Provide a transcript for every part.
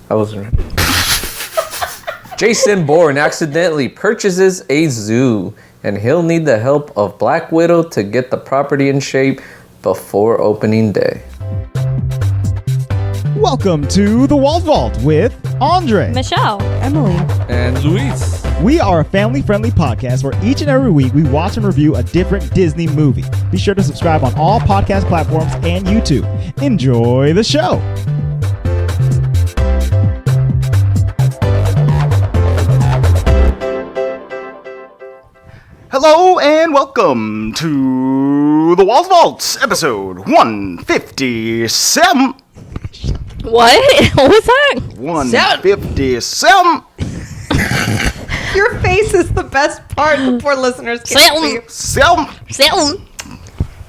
I wasn't ready. Jason Bourne accidentally purchases a zoo, and he'll need the help of Black Widow to get the property in shape before opening day. Welcome to the Walt Vault with Andre, Michelle, Emily, And Luis. We are a family-friendly podcast where each and every week we watch and review a different Disney movie. Be sure to subscribe on all podcast platforms and YouTube. Enjoy the show. Hello and welcome to the Walt Vault, episode 157. What? What was that? 157. your face is the best part. The poor listeners can't see you. Sitting.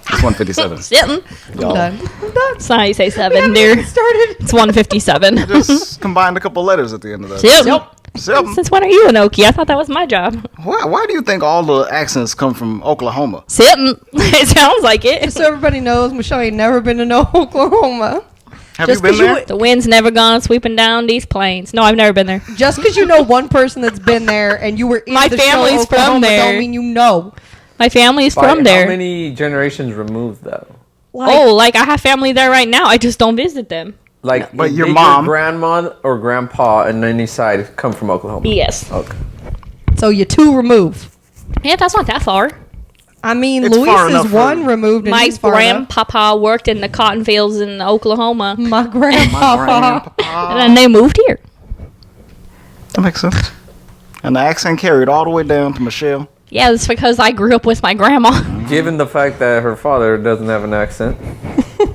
It's 157. Sitting. I'm done. That's not how you say seven, dear. Started. It's 157. Just combined a couple letters at the end of that. Sitting. Seven. Since when are you an Okie? I thought that was my job. Why do you think all the accents come from Oklahoma? Sitting. It sounds like it. So everybody knows Michelle ain't never been to no Oklahoma. Have you been there? The wind's never gone sweeping down these plains. No, I've never been there. Just because you know one person that's been there and you were in My the family's show Oklahoma from there. don't mean you know. My family's By from there. How many generations removed, though? Like I have family there right now. I just don't visit them. Like, but your did mom, your grandma or grandpa on any side come from Oklahoma? Yes. Okay. So you're two removed. Yeah, that's not that far. I mean, It's far Luis enough is for- one removed and My he's far enough. grandpapa worked in the cotton fields in Oklahoma, My grandpa. and then they moved here. That makes sense. And the accent carried all the way down to Michelle. Yeah, it's because I grew up with my grandma. Given the fact that her father doesn't have an accent.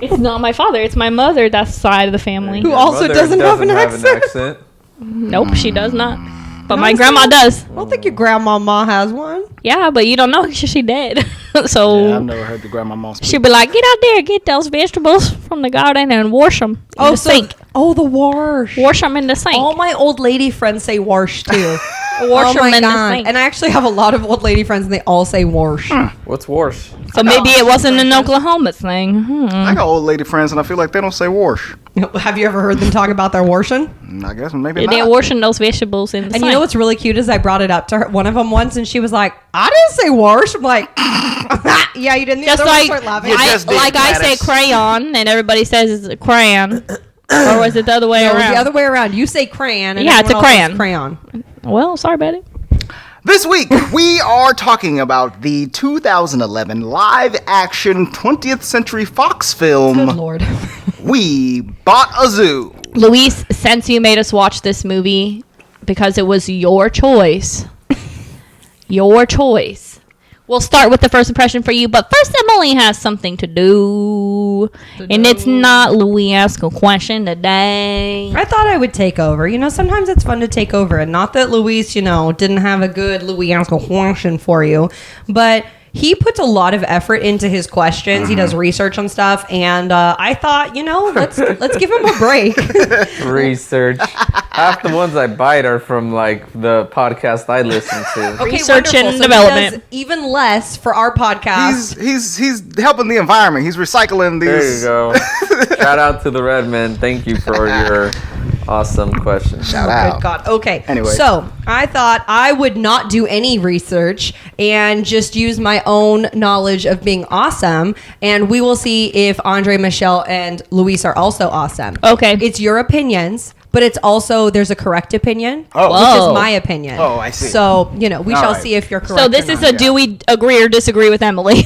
It's not my father. It's my mother. That's the side of the family. Who Your also mother doesn't have an accent. accent. Nope, she does not. But my grandma does. I don't think your grandmama has one. Yeah, but you don't know because she dead. So Yeah, I've never heard the grandma speak. she'd be like, "Get out there, get those vegetables from the garden and wash them in the sink. Oh, the wash. Wash them in the sink. All my old lady friends say wash too. Wash them in the God. sink." And I actually have a lot of old lady friends and they all say wash. What's worse? So maybe it wasn't an Oklahoma thing. I got old lady friends and I feel like they don't say wash. Have you ever heard them talk about their washing? I guess maybe They're not. washing those vegetables in the And sink. you know what's really cute is I brought it up to her, one of them once and she was like, I didn't say wash. I'm like, yeah, you didn't. The Just other one like started laughing. You just did, I say Gladys. crayon, and everybody says it's a crayon. Or was it the other way No, around? the other way around. You say crayon. And Yeah, it's a everyone else says crayon. Crayon. Well, sorry about it. This week, we are talking about the 2011 live-action 20th Century Fox film, Good Lord. We Bought a Zoo. Luis, since you made us watch this movie, because it was your choice, we'll start with the first impression for you. But first, Emily has something to do. And it's not Louis Ask a Question today. I thought I would take over. You know, sometimes it's fun to take over. And not that Luis, didn't have a good Louis answer question for you, but he puts a lot of effort into his questions. He does research on stuff. And I thought, let's give him a break. Research. Half the ones I bite are from like the podcast I listen to. Okay, Research wonderful. and So development. He does even less for our podcast. He's helping the environment. He's recycling these. There you go. Shout out to the Red Men. Thank you for your awesome questions. Shout out. Good God. Okay. Anyway. So I thought I would not do any research and just use my own knowledge of being awesome. And we will see if Andre, Michelle, and Luis are also awesome. Okay. It's your opinions, but it's also, there's a correct opinion, Oh. which Whoa. is my opinion. Oh, I see. So, we shall right. see if you're correct. So this or is not. a do we agree or disagree with Emily?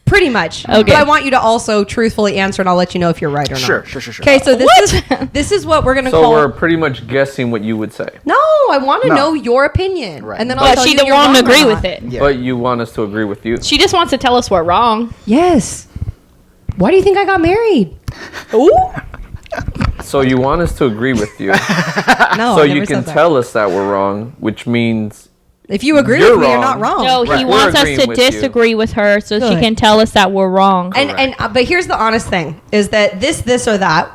Pretty much. Okay. But I want you to also truthfully answer, and I'll let you know if you're right or not. Sure. Okay, so this is what we're going to So call... we're pretty much guessing what you would say. No, I want to No. know your opinion. Right. And then I'll But tell she you don't you're want to wrong or agree not. with it. Yeah. But you want us to agree with you. She just wants to tell us we're wrong. Yes. Why do you think I got married? Ooh. So you want us to agree with you. No, So I you never can said that. tell us that we're wrong, which means If you agree You're with me, you're wrong. not wrong. No, Right. he We're wants us agreeing to with you. disagree with her so she Good. can tell us that we're wrong. But here's the honest thing: is that this or that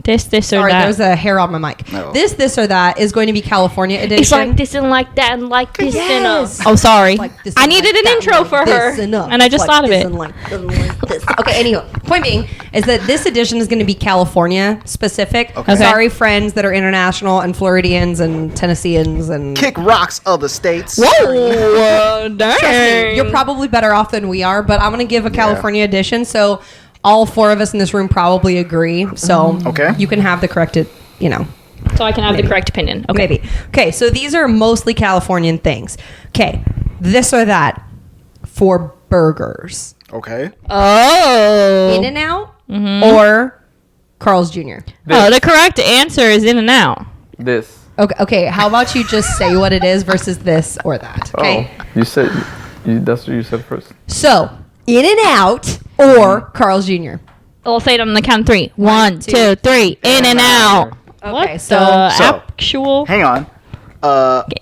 This or Sorry, that. there's a hair on my mic. No. This or that is going to be California edition. It's like this and like that and like this Yes. and Oh, sorry. Like this I and needed like an that, intro like for this her, and I just like thought of this it. and like this. Okay, anyhow, point being is that this edition is going to be California specific. Okay. Sorry, friends that are international and Floridians and Tennesseans and Kick rocks other states. Whoa, Trust dang. me, you're probably better off than we are, but I'm going to give a California edition. So all four of us in this room probably agree. So Okay. you can have the corrected, So I can have the correct opinion. Okay. maybe. Okay, so these are mostly Californian things. Okay, this or that for burgers. Okay. Oh. In-N-Out or Carl's Jr.? Oh, the correct answer is In and Out. This. Okay, how about you just say what it is versus this or that? Okay. Oh, you said that's what you said first. So, In-N-Out or Carl's Jr.? We'll say it on the count of 3. 1, 2, 3. In and Out. Okay, What so- the So- actual? Hang on.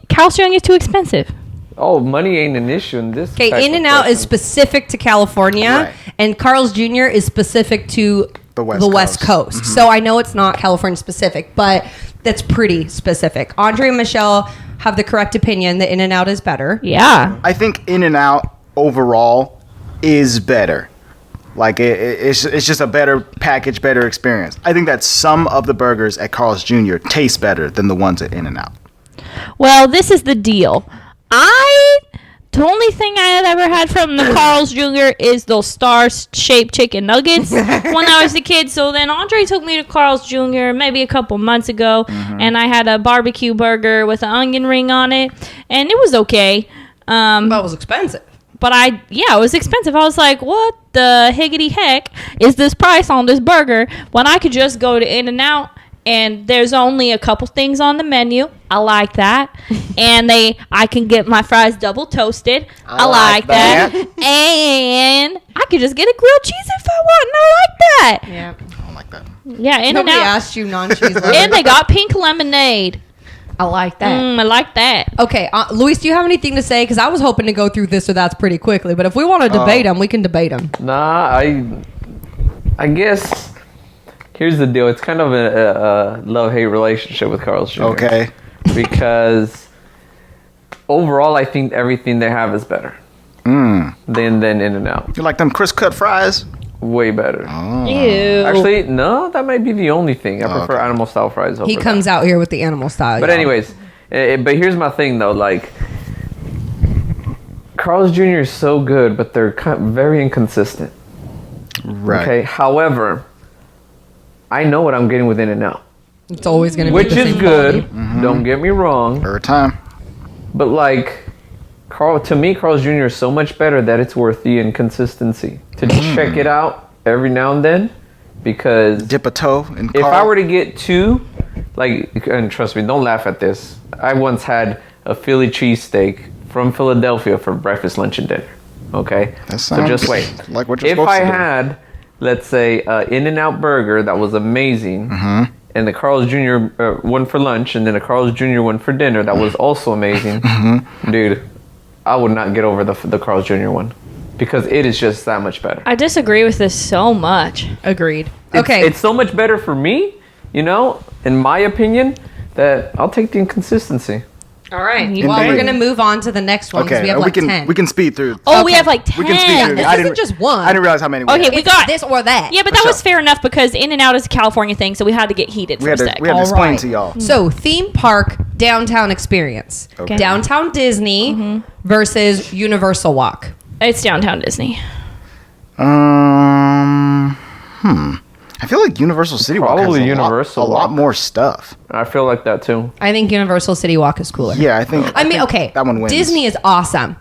Carl's Jr. is too expensive. Oh, money ain't an issue in this. Okay, type of In-N-Out is question. specific to California, Right. and Carl's Jr. is specific to The West Coast. Mm-hmm. So I know it's not California specific, but that's pretty specific. Andre and Michelle have the correct opinion that In-N-Out is better. Yeah. I think In-N-Out overall is better. Like it's just a better package, better experience. I think that some of the burgers at Carl's Jr. taste better than the ones at In-N-Out. Well, this is the deal. The only thing I had ever had from the Carl's Jr. is those star-shaped chicken nuggets when I was a kid. So then Andre took me to Carl's Jr. maybe a couple months ago, and I had a barbecue burger with an onion ring on it, and it was okay. But it was expensive. But it was expensive. I was like, what the higgity heck is this price on this burger when I could just go to In-N-Out and there's only a couple things on the menu. I like that. And I can get my fries double toasted. I like that. And I could just get a grilled cheese if I want, and I like that. Yeah. I don't like that. Yeah, Nobody In-N-Out. asked you non-cheese. And they got pink lemonade. I like that. I like that. Okay, Luis, do you have anything to say? Because I was hoping to go through this or that's pretty quickly, but if we want to debate them, we can debate them. Nah, I guess here's the deal. It's kind of a love-hate relationship with Carl's Jr. Okay. Because overall, I think everything they have is better than In-N-Out. You like them crisp cut fries? Way better. Ew. Actually, no, that might be the only thing. I prefer okay. animal style fries over He comes out here with the animal style. But y'all. anyways, but here's my thing though. Like, Carl's Jr. is so good, but they're very inconsistent. Right. Okay. However, I know what I'm getting with In-N-Out, it's always going to be which the is same good. quality. Don't get me wrong. Every time. But like, to me, Carl's Jr. is so much better that it's worth the inconsistency to check it out every now and then. Because Dip a toe in if Carl. I were to get two, like, and trust me, don't laugh at this. I once had a Philly cheesesteak from Philadelphia for breakfast, lunch, and dinner. Okay? That So sounds just wait. like what you're If supposed I to do. had, let's say, In-N-Out burger that was amazing, and the Carl's Jr. One for lunch, and then a Carl's Jr. one for dinner that was also amazing, dude, I would not get over the Carl's Jr. one. Because it is just that much better. I disagree with this so much. Agreed. It's, Okay. It's so much better for me, in my opinion, that I'll take the inconsistency. All right. Indeed. Well, we're going to move on to the next one because Okay, we have we like can 10. we can speed through. Oh, we Okay. have like 10. We can speed through. this I isn't didn't- just one. I didn't realize how many we Okay, had. we It's got this or that. Yeah, but For that was sure. fair enough because In-N-Out is a California thing, so we had to get heated We for had a to sec. we had to All explain right. to y'all. So, theme park downtown experience. Okay. Downtown Disney versus Universal Walk. It's downtown Disney. I feel like Universal City Walk has Probably a Universal lot Walk. more stuff. I feel like that too. I think Universal City Walk is cooler. Yeah, I think. I mean, think okay. that one wins. Disney is awesome,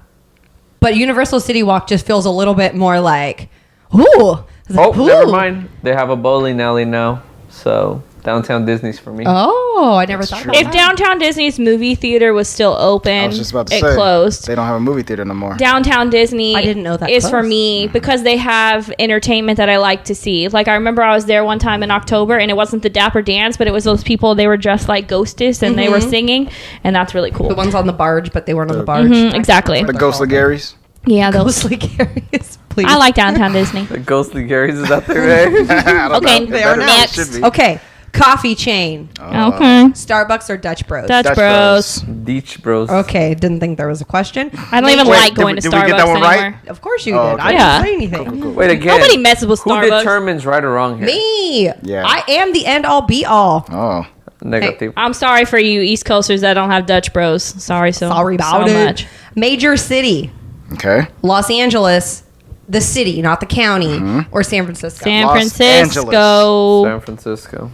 but Universal City Walk just feels a little bit more like, ooh. It's Oh, like, ooh. never mind. They have a bowling alley now, so downtown Disney's for me. Oh, I never thought true. about If that. downtown Disney's movie theater was still open, I was just about to it say closed. they don't have a movie theater no more. Downtown Disney I didn't know that is for closed. me because they have entertainment that I like to see. Like I remember I was there one time in October and it wasn't the Dapper Dance, but it was those people, they were dressed like ghostess and they were singing, and that's really cool. The ones on the barge, but they weren't on the barge. Exactly. The Ghostly Garys. Yeah, those. Ghostly Garys, please. I like downtown Disney. The ghostly Garys is out there, right? I don't Okay, know. It they are better- next. it should be. Okay, Coffee chain. Okay. Starbucks or Dutch Bros? Dutch Bros. Beach Bros. Okay, didn't think there was a question. I don't even like going to did we Starbucks get that one right? anymore. Of course you Oh, did. okay. I Yeah. didn't say anything. Cool. Wait again. Nobody messes with Who Starbucks. determines right or wrong here? Me. Yeah. I am the end all be all. Oh. Negative. I'm sorry for you East Coasters that don't have Dutch Bros. Sorry Sorry about so it. much. Major city. Okay. Los Angeles, the city, not the county, or San Francisco. San Los Francisco. San Francisco.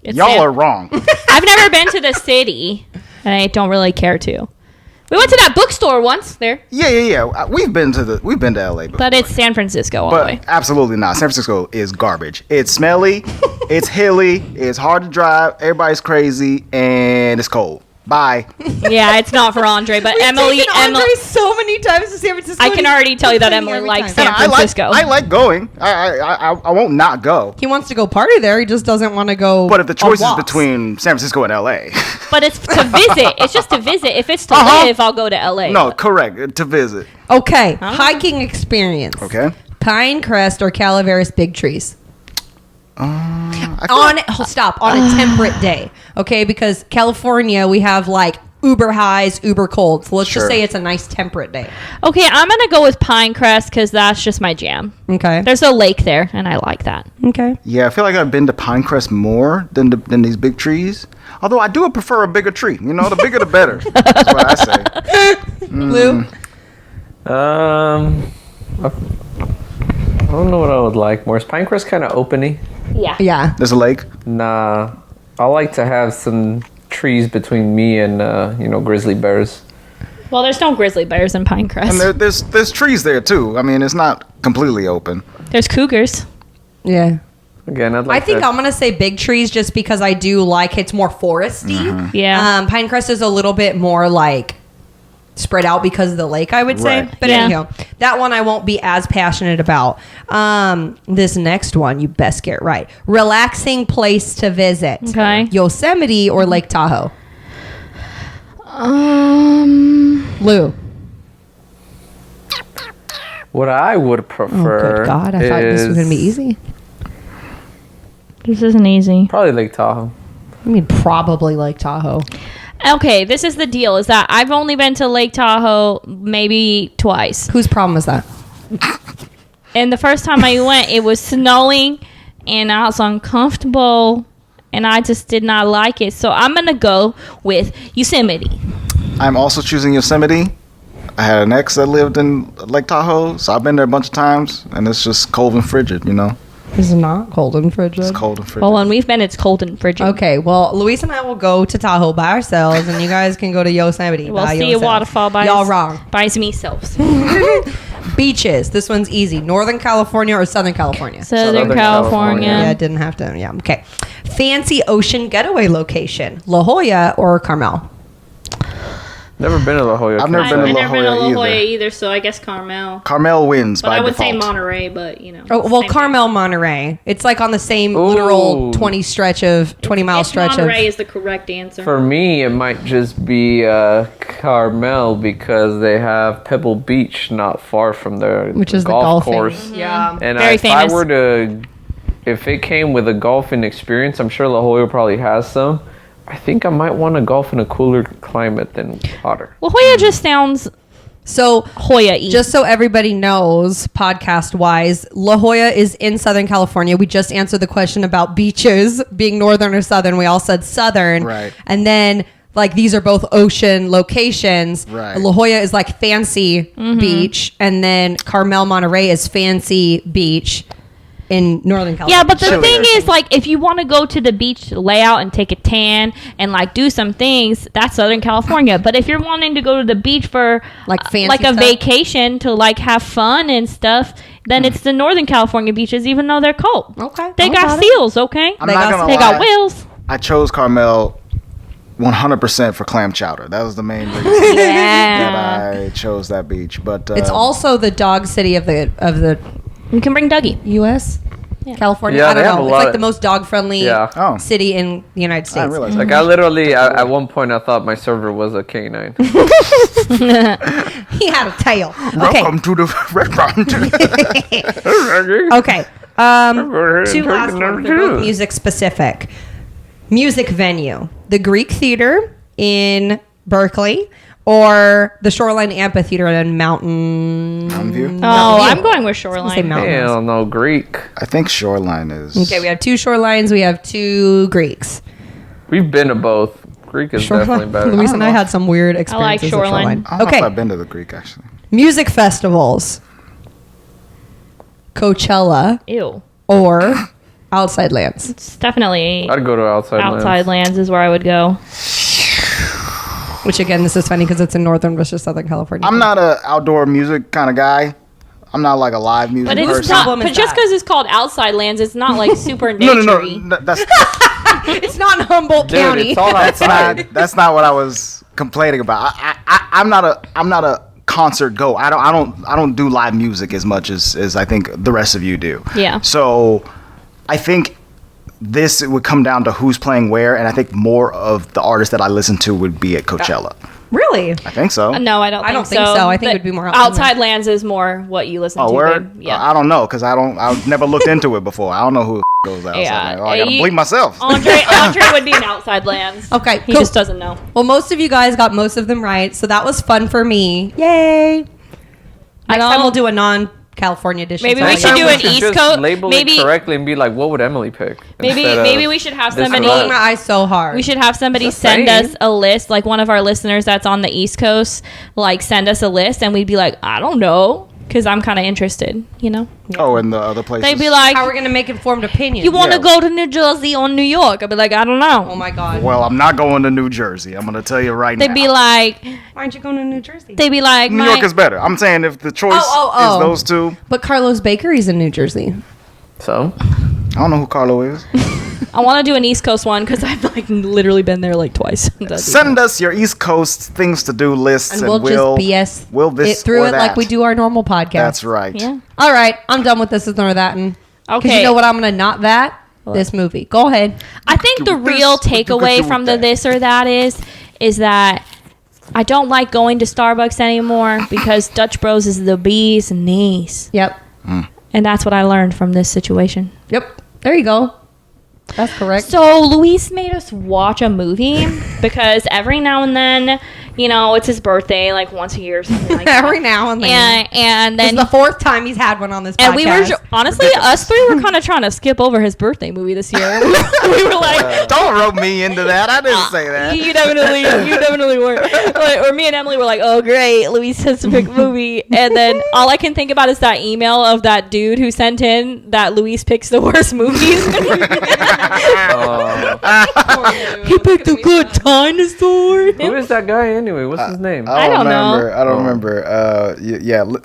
It's Y'all San- are wrong. I've never been to the city, and I don't really care to. We went to that bookstore once there, Yeah. We've been to LA before. but it's San Francisco all the way. But absolutely not. San Francisco is garbage. It's smelly, it's hilly, it's hard to drive, everybody's crazy, and it's cold. Bye. Yeah, it's not for Andre, but Emily, Andre so many times to San Francisco. I can already tell you that complaining Emily every likes time. San Francisco. I like going. I won't not go. He wants to go party there. He just doesn't want to go. But if the on choice is walks. between San Francisco and LA, But it's to visit. It's just to visit. If it's to live, I'll go to LA. no, correct, to visit. Okay, hiking experience. Okay. Pinecrest or Calaveras Big Trees. I feel Stop on a temperate day, okay? Because California, we have like uber highs, uber cold. So let's just Sure. say it's a nice temperate day. Okay, I'm gonna go with Pinecrest because that's just my jam. Okay. There's a lake there, and I like that. Okay. Yeah, I feel like I've been to Pinecrest more than these big trees. Although I do prefer a bigger tree. You know, the bigger the better. That's what I say. Blue. I don't know what I would like more. Is Pinecrest kind of openy? Yeah. Yeah. There's a lake. Nah. I like to have some trees between me and grizzly bears. Well, there's no grizzly bears in Pinecrest. And there's trees there too. I mean, it's not completely open. There's cougars. Yeah. Again, I'd I like think to, I'm gonna say big trees just because I do like it's more foresty. Yeah. Pinecrest is a little bit more like spread out because of the lake, I would say. Right. But Yeah. anyhow, that one I won't be as passionate about. This next one, you best get right. Relaxing place to visit. Okay. Yosemite or Lake Tahoe? Lou. what I would prefer. Oh, good God. I thought this was going to be easy. This isn't easy. Probably Lake Tahoe. I mean, probably Lake Tahoe. Okay, this is the deal: is that I've only been to Lake Tahoe maybe twice, Whose problem is that? and the first time I went, it was snowing, and I was uncomfortable, and I just did not like it. So I'm gonna go with Yosemite. I'm also choosing Yosemite. I had an ex that lived in Lake Tahoe, so I've been there a bunch of times, and it's just cold and frigid, you know? It's not cold and frigid. It's cold and frigid. Well, when we've been, it's cold and frigid. Okay, well, Luis and I will go to Tahoe by ourselves, and you guys can go to Yosemite. We'll by see a yourselves. waterfall by Y'all wrong. by me selves. Beaches. This one's easy. Northern California or Southern California? Southern Southern California. California. Yeah, didn't have to. Yeah, okay. Fancy ocean getaway location. La Jolla or Carmel? Never been to La Jolla. I've never I've been to La never been to La Jolla Jolla either. either, so I guess Carmel. Carmel wins But by I would default. say Monterey, but you know. Oh, well, same Carmel, Monterey. It's like on the same Ooh. literal 20 mile It's stretch Monterey of. is the correct answer. For me, it might just be Carmel because they have Pebble Beach not far from their Which is the golf golfing. course. Yeah. And Very if famous. I were to, if it came with a golfing experience, I'm sure La Jolla probably has some. I think I might want to golf in a cooler climate than hotter. La Jolla just sounds So, Hoya-y. just so everybody knows, podcast wise, La Jolla is in Southern California. We just answered the question about beaches being northern or southern. We all said southern. Right. And then, like, these are both ocean locations. Right. La Jolla is like fancy beach. And then Carmel, Monterey is fancy beach in Northern California. Yeah, but the Chilly thing ocean. is, like, if you want to go to the beach to lay out and take a tan and like do some things, that's Southern California. But if you're wanting to go to the beach for Like fancy like a stuff? vacation to like have fun and stuff, then it's the Northern California beaches, even though they're cold. Okay. They I got got it. seals, okay? I'm They not got- gonna They lie. got whales. I chose Carmel 100% for clam chowder. That was the main reason that Yeah. I chose that beach. But It's also the dog city of the You can bring Dougie. U.S. California. Yeah, I don't they have know. a It's lot like of- the most dog friendly Yeah. Oh. city in the United I States. didn't realize Like that. I literally, at one point, I thought my server was a canine. He had a tail. Okay. Welcome to the restaurant. Okay. Two last ones. They're both music specific. Music venue. The Greek Theater in Berkeley or the Shoreline Amphitheater in Mountain View? Oh, I'm going with Say Shoreline. Mountain. Hell no, Greek. I think Shoreline is. Okay, we have 2 Shorelines. We have 2 Greeks. We've been to both. Greek is definitely better. Luis and I had some weird experiences. Shoreline. At I don't know Okay, if I've been to the Greek actually. music festivals. Coachella Ew. or Outside Lands. It's definitely I'd go to outside Lands is where I would go. Which again, this is funny because it's in Northern versus Southern California. I'm not a outdoor music kind of guy. I'm not like a live music But it's person. not. problem is But just that- because it's called Outside Lands, it's not like super No, naturey. that's It's not in Humboldt Dude, County. it's all outside. that's not what I was complaining about. I'm not a concert go. I don't do live music as much as I think the rest of you do. Yeah. So I think this would come down to who's playing where, and I think more of the artists that I listen to would be at Coachella. Really? I think so. No, I don't. I don't think so. I think it would be more Outside Lands is more what you listen Oh, to. word? Babe. Yeah. I don't know because I've never looked into it before. I don't know who goes outside. Yeah. Oh, I gotta You- bleep myself. Andre would be an Outside Lands. Okay, He cool. just doesn't know. Well, most of you guys got most of them right, so that was fun for me. Yay! Next time we'll do a non-California edition. Maybe so we I should guess. do We an should East just Coast- label maybe- it correctly and be like, what would Emily pick? Maybe Instead of maybe we should have this or somebody. that. Rolling my eyes so hard. We should have somebody Just send saying. us a list, like one of our listeners that's on the East Coast, like send us a list, and we'd be like, I don't know, because I'm kind of interested, you know? Oh, and the other places. They'd be like, How we're gonna make informed opinions? you want to Yeah. go to New Jersey or New York? I'd be like, I don't know. Oh my god! Well, I'm not going to New Jersey. I'm gonna tell you right now. They'd be like, Why aren't you going to New Jersey? they'd be like, New York is better. I'm saying if the choice Oh. is those two, But Carlos Bakery's in New Jersey. So, I don't know who Carlo is. I want to do an East Coast one because I've like literally been there like twice. Send us your East Coast things to do lists, And and we'll just BS we'll this it through or it that. like we do our normal podcast. That's right. Yeah. All right, I'm done with this nor that. Because Okay. you know what I'm gonna not that? This movie. Go ahead. I think the real takeaway from the this or that is that I don't like going to Starbucks anymore because Dutch Bros is the bee's knees. Yep. And that's what I learned from this situation. Yep. There you go. That's correct. So Luis made us watch a movie because every now and then, you know, it's his birthday, like once a year or something like that. Every now and then. And This then is the 4th time he's had one on this podcast. and we were honestly, us three were kind of trying to skip over his birthday movie this year. we were like, Don't rope me into that. I didn't say that. you definitely were. Like, or me and Emily were like, oh great, Luis has to pick a movie, and then all I can think about is that email of that dude who sent in that Luis picks the worst movies. He picked a good dinosaur. who is that guy anyway? What's his name? I don't know. I don't remember.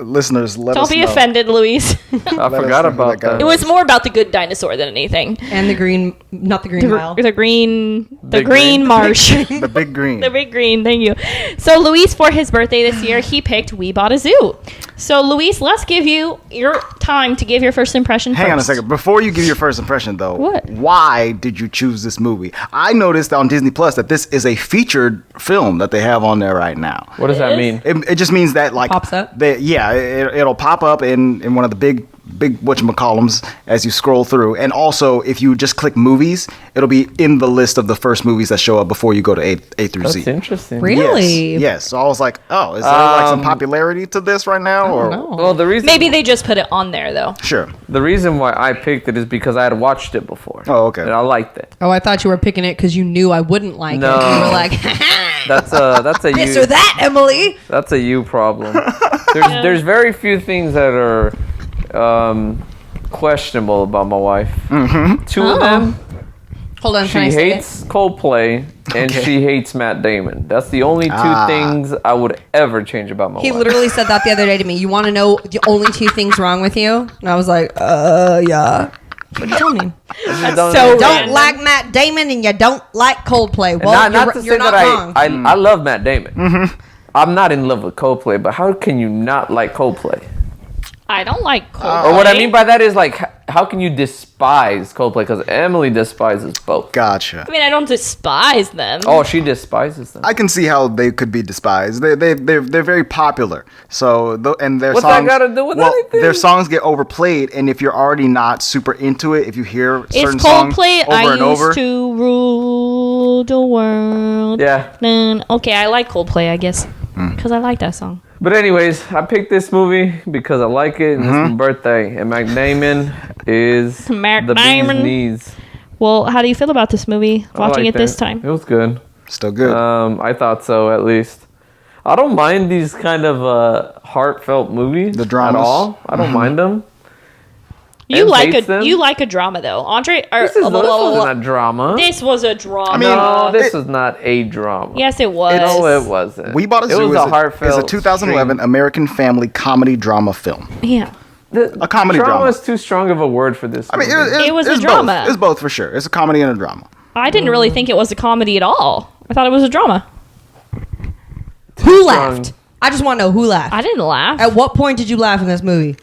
Listeners, let Don't us be know. offended, Luis. I us forgot know who about that guy that. It was more about the good dinosaur than anything. And the green, not the green mile. The green Big green. marsh. The big green. The big green, thank you. So Luis, for his birthday this year, he picked We Bought a Zoo. So Luis, let's give you your time to give your first impression. Hang on a first. second. Before you give your first impression, though, What? why did you choose this movie? I noticed on Disney Plus that this is a featured film that they have on there right now. What does that mean? It just means that like Pops up? It'll pop up in one of the big whatchamacallums as you scroll through, and also if you just click movies, it'll be in the list of the first movies that show up before you go to A through That's Z. interesting. Really? Yes. So I was like, oh, is there like some popularity to this right now? Or Well, the reason Maybe they just put it on there though. sure. the reason why I picked it is because I had watched it before. Oh, okay. And I liked it. Oh, I thought you were picking it because you knew I wouldn't like No. it. You were like, That's a this you, or that, Emily. That's a you problem. There's very few things that are questionable about my wife. Mm-hmm. Two of them, Hold on, she can I say it? hates Coldplay and Okay. she hates Matt Damon. That's the only two things I would ever change about my He wife. literally said that the other day to me. You want to know the only 2 things wrong with you? And I was like, yeah. What'd you tell me? That's so Don't random. like Matt Damon and you don't like Coldplay. Well, not to you're say not that wrong. I love Matt Damon. Mm-hmm. I'm not in love with Coldplay, but how can you not like Coldplay? I don't like Coldplay. Or what I mean by that is like, how can you despise Coldplay? Because Emily despises both. Gotcha. I mean, I don't despise them. Oh, she despises them. I can see how they could be despised. They're very popular. So and their What's songs. that got to do with anything? Their songs get overplayed, and if you're already not super into it, if you hear certain It's songs Coldplay. over I and over, used to rule the world. Yeah. Okay, I like Coldplay, I guess, because I like that song. But anyways, I picked this movie because I like it, and it's my birthday. And Matt Damon is Matt the Damon. bee's knees. Well, how do you feel about this movie? I Watching liked it this time. It was good. still good. I thought so, at least. I don't mind these kind of heartfelt movies. The dramas. At all. I don't mind them. You Em like hates them. you like a drama though, Andre. This wasn't a drama. This was a drama. No, this was not a drama. Yes, it was. No, it wasn't. We Bought a Zoo It was a is heartfelt a 2011 stream. American family comedy drama film. Yeah. A comedy drama. is too strong of a word for this. I mean, movie. It was a it's drama. Both. It's both for sure. It's a comedy and a drama. I didn't really think it was a comedy at all. I thought it was a drama. Who strong. laughed? I just want to know who laughed. I didn't laugh. At what point did you laugh in this movie?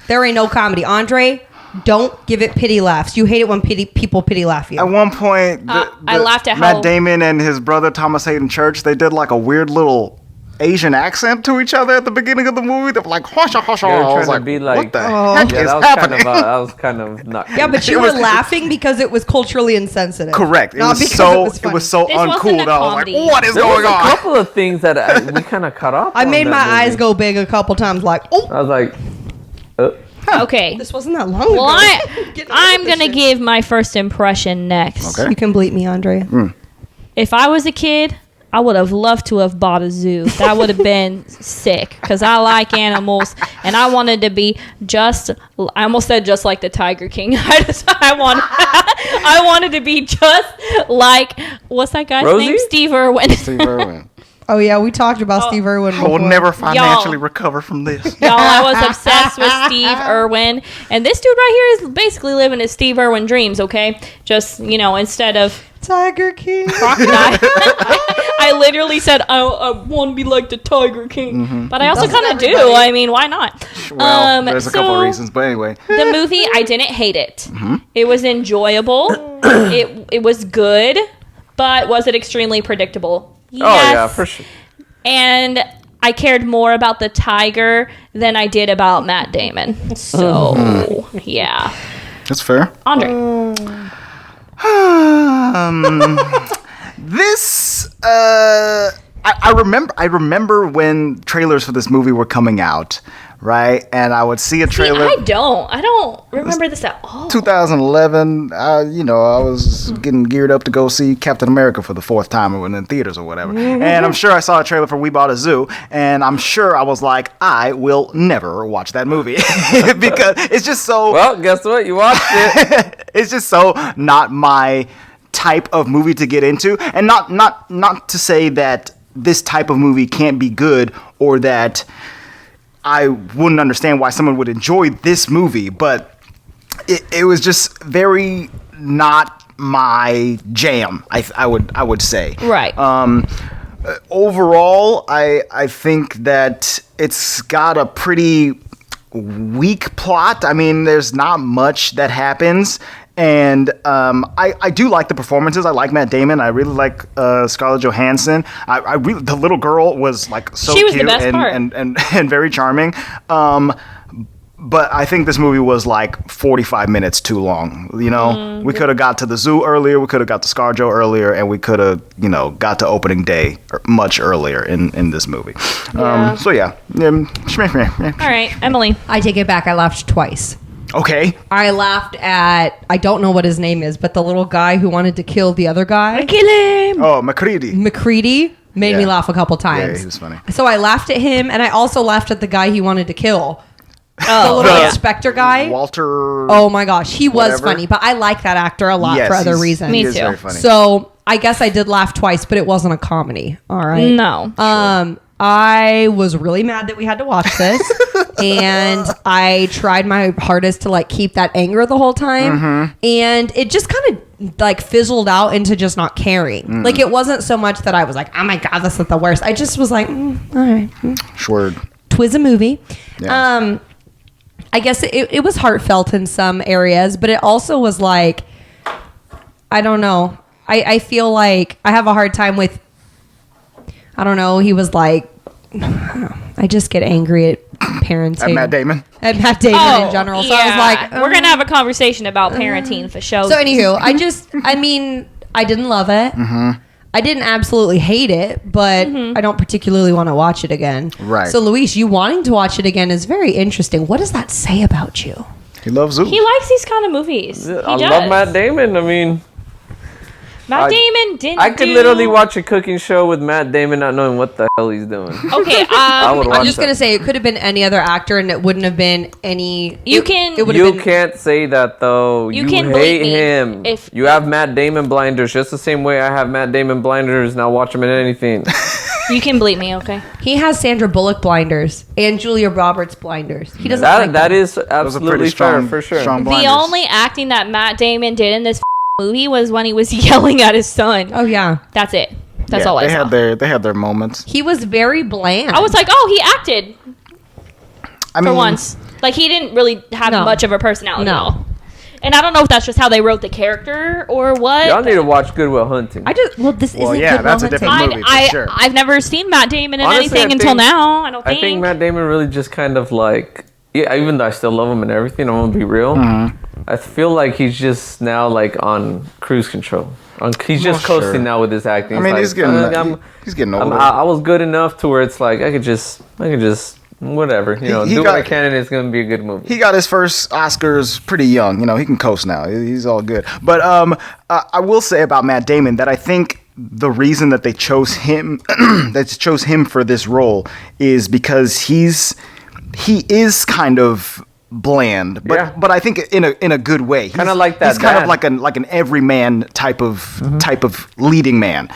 There ain't no comedy. Andre, don't give it pity laughs. You hate it when people pity laugh you. At one point, I laughed at Matt how- Damon and his brother Thomas Hayden Church, they did like a weird little Asian accent to each other at the beginning of the movie. They were like, hosha, hosha. They were I was trying like, to be like, what the heck yeah, is that was happening? that was kind of not. Yeah, but you were laughing because it was culturally insensitive. Correct. It Not was because so it was funny. This wasn't uncool a that I was like, comedy. what is There going was a on? couple of things that we kind of cut off. I on made that my eyes movie. go big a couple times like, oh, I was like, Okay. this wasn't that long ago. Well, Get I'm over going to this shit. give my first impression next. Okay. You can bleep me, Andre. If I was a kid, I would have loved to have bought a zoo. That would have been sick because I like animals and I wanted to be just. I almost said just like the Tiger King. I wanted to be just like what's that guy's Rosie? name? Steve Irwin. Steve Irwin. Oh, yeah, we talked about Steve Irwin I will before. never financially Y'all. recover from this. Y'all, I was obsessed with Steve Irwin, and this dude right here is basically living his Steve Irwin dreams. Okay, just instead of Tiger King. crocodile. I literally said I want to be like the Tiger King, but I also kind of do. I mean, why not? Well, there's a couple so reasons, but anyway. The movie, I didn't hate it. It was enjoyable. It was good, but was it extremely predictable? Yes. oh yeah, for sure. And I cared more about the tiger than I did about Matt Damon. So yeah, That's fair. Andre. This I remember when trailers for this movie were coming out, right? And I would see a See, trailer. I don't remember this at all. 2011, I was getting geared up to go see Captain America for the fourth time or in theaters or whatever. And I'm sure I saw a trailer for We Bought a Zoo, and I'm sure I was like, I will never watch that movie because it's just so. Well, guess what? You watched it. It's just so not my type of movie to get into, and not to say that this type of movie can't be good or that I wouldn't understand why someone would enjoy this movie, but it was just very not my jam. I would say. Right. Overall, I think that it's got a pretty weak plot. I mean, there's not much that happens. And I do like the performances. I like Matt Damon. I really like Scarlett Johannsen. I really, the little girl was like so She was the cute best part. and very charming. But I think this movie was like 45 minutes too long. We could have got to the zoo earlier. We could have got to ScarJo earlier, and we could have got to opening day much earlier in this movie. Yeah. So yeah. All right, Emily. I take it back. I laughed twice. Okay. I laughed at, I don't know what his name is, but the little guy who wanted to kill the other guy. Kill him. Oh, McCready. McCready made me Yeah. laugh a couple times. Yeah, he was funny. So I laughed at him, and I also laughed at the guy he wanted to kill. The Oh, little yeah. inspector guy. Walter. Oh my gosh, he was Whatever. funny, but I like that actor a lot Yes, for other he's- reasons. Me he is too. very funny. So I guess I did laugh twice, but it wasn't a comedy. All right. No. I was really mad that we had to watch this, and I tried my hardest to keep that anger the whole time, and it just kind of fizzled out into just not caring. Like it wasn't so much that I was like, oh my god, this is the worst. I just was like, all right, Sword. twas a movie. Yeah. I guess it was heartfelt in some areas, but it also was like, I don't know. I feel like I have a hard time with, I don't know, he was like, I just get angry at parenting. At Matt Damon? At Matt Damon in general. So I was like, we're going to have a conversation about parenting for sure. So anywho, I didn't love it. Mm-hmm. I didn't absolutely hate it, but I don't particularly want to watch it again. Right. So Luis, you wanting to watch it again is very interesting. What does that say about you? He loves zoos. He likes these kind of movies. I love Matt Damon. I mean, Matt Damon didn't I could literally watch a cooking show with Matt Damon not knowing what the hell he's doing. Okay, I would watch I'm just going to say it could have been any other actor and it wouldn't have been any... You can't say that, though. You can hate bleep me him. if- You have Matt Damon blinders just the same way I have Matt Damon blinders. Now watch him in anything. You can bleep me, okay? He has Sandra Bullock blinders and Julia Roberts blinders. He doesn't like That them. is Those are absolutely pretty fair, strong, for sure. strong The blinders. only acting that Matt Damon did in this movie was when he was yelling at his son. Oh, yeah. That's it. That's Yeah, all I saw. They had their moments. He was very bland. I was like, oh, he acted I for once. Like, he didn't really have No. much of a personality No. at all. And I don't know if that's just how they wrote the character or what. Y'all need to watch Good Will Hunting. this isn't yeah, Good that's Will a different Hunting. movie. for sure. I've never seen Matt Damon in Honestly, anything I until think- now. I don't think. I think Matt Damon really just kind of like, yeah, even though I still love him and everything, I'm gonna be real. I feel like he's just now like on cruise control. He's just coasting sure. now with his acting. I mean, It's he's getting older. I was good enough to where it's like I could just whatever, He do what I got- can and it's gonna be a good movie. He got his first Oscars pretty young. He can coast now. He's all good. But I will say about Matt Damon that I think the reason that they chose him, for this role, is because he is kind of bland, but I think in a good way. Kinda like that He's kind of dad. like an everyman type of leading man.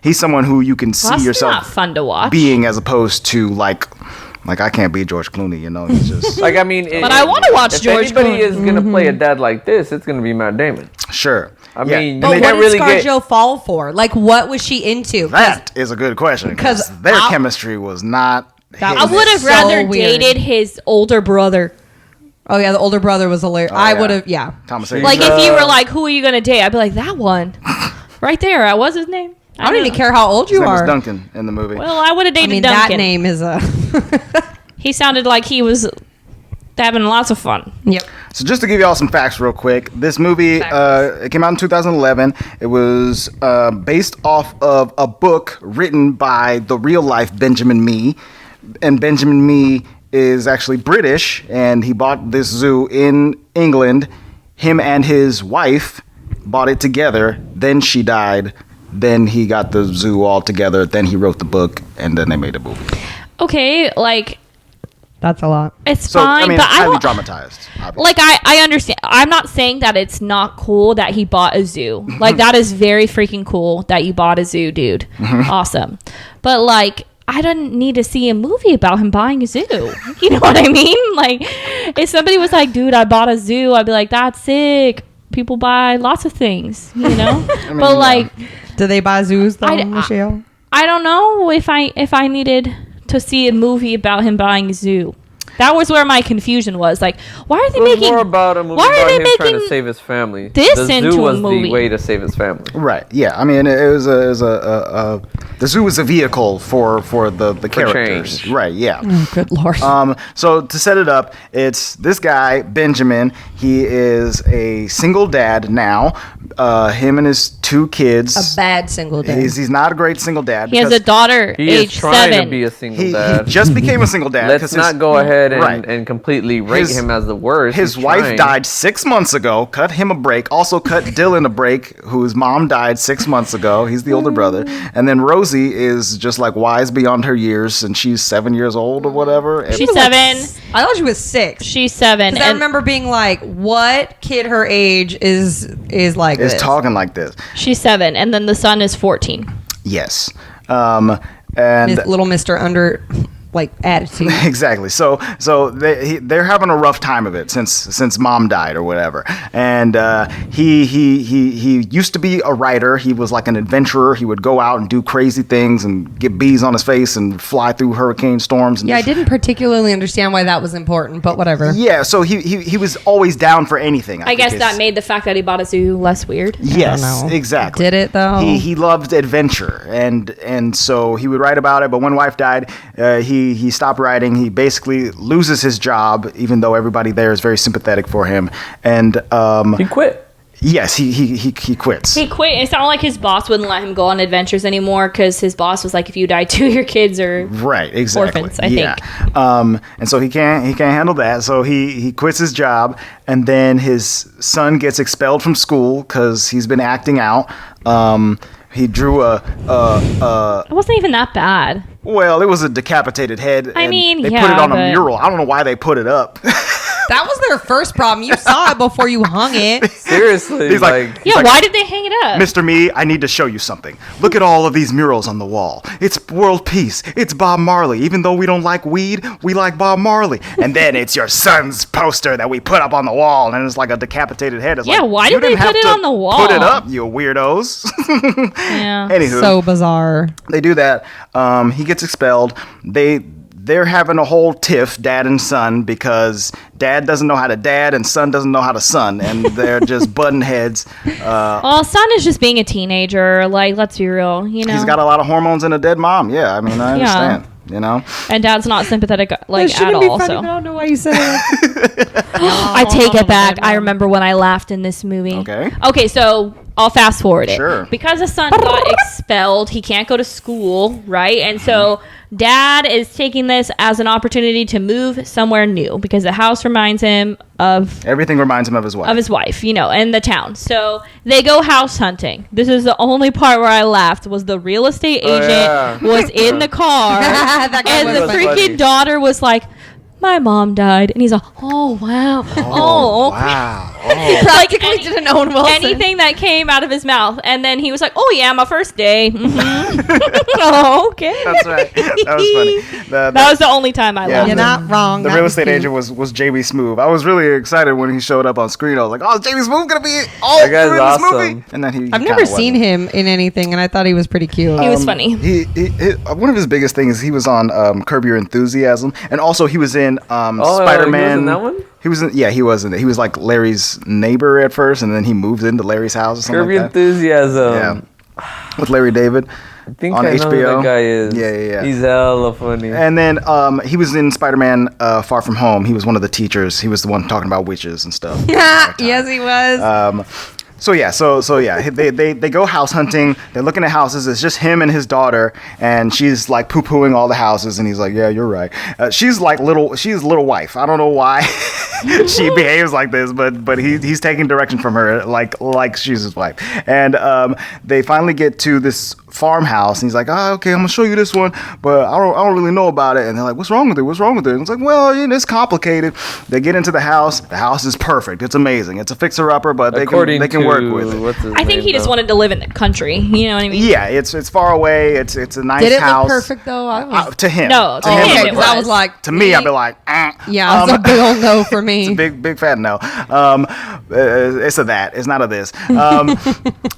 He's someone who you can see Well, that's yourself not fun to watch. being, as opposed to like I can't be George Clooney. He's just Like I mean, But I wanna watch if George anybody Clooney. is gonna play a dad like this, it's gonna be Matt Damon. sure. I mean, But you what can't did really get. ScarJo fall for? Like, what was she into? That is a good question because 'Cause their I- chemistry was not. That I hitting would it. have So rather weird. dated his older brother. Oh, yeah, the older brother was hilarious. I yeah. would have, yeah. Thomas Like, Edison. if you were like, who are you going to date? I'd be like, that one. Right there. What's his name? I don't even care how old His you name was are. Duncan in the movie. Well, I would have I dated mean, Duncan. that name is a... He sounded like he was having lots of fun. Yep. So just to give y'all some facts real quick, this movie it came out in 2011. It was based off of a book written by the real life Benjamin Mee, and Benjamin Mee is actually British, and he bought this zoo in England. Him and his wife bought it together. Then she died. Then he got the zoo all together. Then he wrote the book, and then they made a movie. Okay, like, That's a lot. it's So fine, I mean, but I highly don't... dramatized. Obviously. Like, I understand. I'm not saying that it's not cool that he bought a zoo. Like, that is very freaking cool that you bought a zoo, dude. Awesome. But, like, I didn't need to see a movie about him buying a zoo. You know what I mean? Like, if somebody was like, dude, I bought a zoo, I'd be like, that's sick. People buy lots of things, you know? But, like, Do they buy zoos, though, I- Michelle? I don't know if I needed to see a movie about him buying a zoo. That was where my confusion was. Like, why are they It was making... more about a movie why are about they him trying to making save his family. this the zoo into a was movie? the way to save his family. Right. Yeah. I mean, it was a the zoo was a vehicle for the characters. change. Right. Yeah. Oh, good Lord. So to set it up, it's this guy Benjamin. He is a single dad now. Him and his two kids. a bad single dad. He's not a great single dad. He has a because daughter, He age is trying 7. to be a single he dad. just became a single dad. Let's 'cause not go ahead and, Right. and completely rate His- him as the worst. His He's wife trying. died 6 months ago. Cut him a break. Also cut Dylan a break, whose mom died 6 months ago. He's the older brother. And then Rosie is just like wise beyond her years, and she's 7 years old or whatever. And She's 7. I thought she was 6. She's 7. 'Cause I remember being like, what kid her age is like is this? talking like this. She's 7, and then the son is 14. Yes. And Little Mr. like attitude. Exactly. So they're having a rough time of it since mom died or whatever. And he used to be a writer. He was like an adventurer. He would go out and do crazy things and get bees on his face and fly through hurricane storms. And Yeah, I didn't particularly understand why that was important, but whatever. Yeah, so he was always down for anything. I guess that made the fact that he bought a zoo less weird. Yes, I don't know. exactly. Did it though? He loved adventure, and so he would write about it. But when wife died, he stopped writing. He basically loses his job, even though everybody there is very sympathetic for him. And He quit. yes, he quits. He quit. It sounded like his boss wouldn't let him go on adventures anymore because his boss was like, if you die too, your kids are Right, exactly. orphans, I think. And so he can't handle that. So he quits his job, and then his son gets expelled from school because he's been acting out. He drew It wasn't even that bad. well, it was a decapitated head. I and mean, they yeah, put it on a but- mural. I don't know why they put it up. That was their first problem. You saw it before you hung it. Seriously, He's like, Yeah, like, why did they hang it up? Mr. Me, I need to show you something. Look at all of these murals on the wall. It's world peace. It's Bob Marley. Even though we don't like weed, we like Bob Marley. And then it's your son's poster that we put up on the wall, and it's like a decapitated head. It's Yeah, like, why you did they didn't have put it to on the wall? Put it up, you weirdos. Yeah. Anywho, So bizarre. they do that. He gets expelled. They're having a whole tiff, dad and son, because dad doesn't know how to dad and son doesn't know how to son, and they're just butting heads. Well, son is just being a teenager. Like, let's be real, you know. He's got a lot of hormones and a dead mom. Yeah, I mean, I understand. You know, and dad's not sympathetic, like, That shouldn't at be all. funny, So but I don't know why you said it. I take it back. I remember when I laughed in this movie. Okay. So I'll fast forward it. Sure. Because his son got expelled, he can't go to school, right? And so dad is taking this as an opportunity to move somewhere new because the house reminds him of everything reminds him of his wife. you know, and the town. So they go house hunting. This is the only part where I laughed was the real estate agent was in the car That guy and was the funny. freaking daughter was like, my mom died. And he's like, oh, wow. Oh. Wow. Like Practically didn't own Wilson. anything that came out of his mouth. And then he was like, oh, yeah, my first day. Oh, okay. That's right. That was funny. That was the only time I Yeah. laughed. You're not wrong. The That real was estate cute. agent was J.B. Smoove. I was really excited when he showed up on screen. I was like, "Oh, is J.B. Smoove gonna be all That guy's through this awesome. movie?" And then he I've never seen him in anything, and I thought he was pretty cute. He was funny. He one of his biggest things is he was on Curb Your Enthusiasm, and also he was in Spider-Man. he was in that one? He was in, yeah, he was in it. He was like Larry's neighbor at first, and then he moved into Larry's house or something Curb Your like that. Enthusiasm. Yeah, with Larry David. I think On I know who HBO. that guy is. Yeah. He's hella funny. And then he was in Spider-Man Far From Home. He was one of the teachers. He was the one talking about witches and stuff. Yes, he was. So yeah, they go house hunting. They're looking at houses. It's just him and his daughter, and she's like poo-pooing all the houses, and he's like, "Yeah, you're right." She's little wife. I don't know why she behaves like this, but he's taking direction from her, like she's his wife. And they finally get to this farmhouse, and he's like, "Oh, okay, I'm gonna show you this one, but I don't really know about it." And they're like, "What's wrong with it? What's wrong with it?" And it's like, "Well, it's complicated." They get into the house. The house is perfect. It's amazing. It's a fixer-upper, but they can work with it. I think he just wanted to live in the country. You know what I mean? Yeah, it's far away. It's a nice Did it house. look perfect though? I was, To him. No, to him, him it it looked I was. was like, to me, I'd be like, yeah, it's a big old no for me. It's a big fat no. It's a that. It's not a this.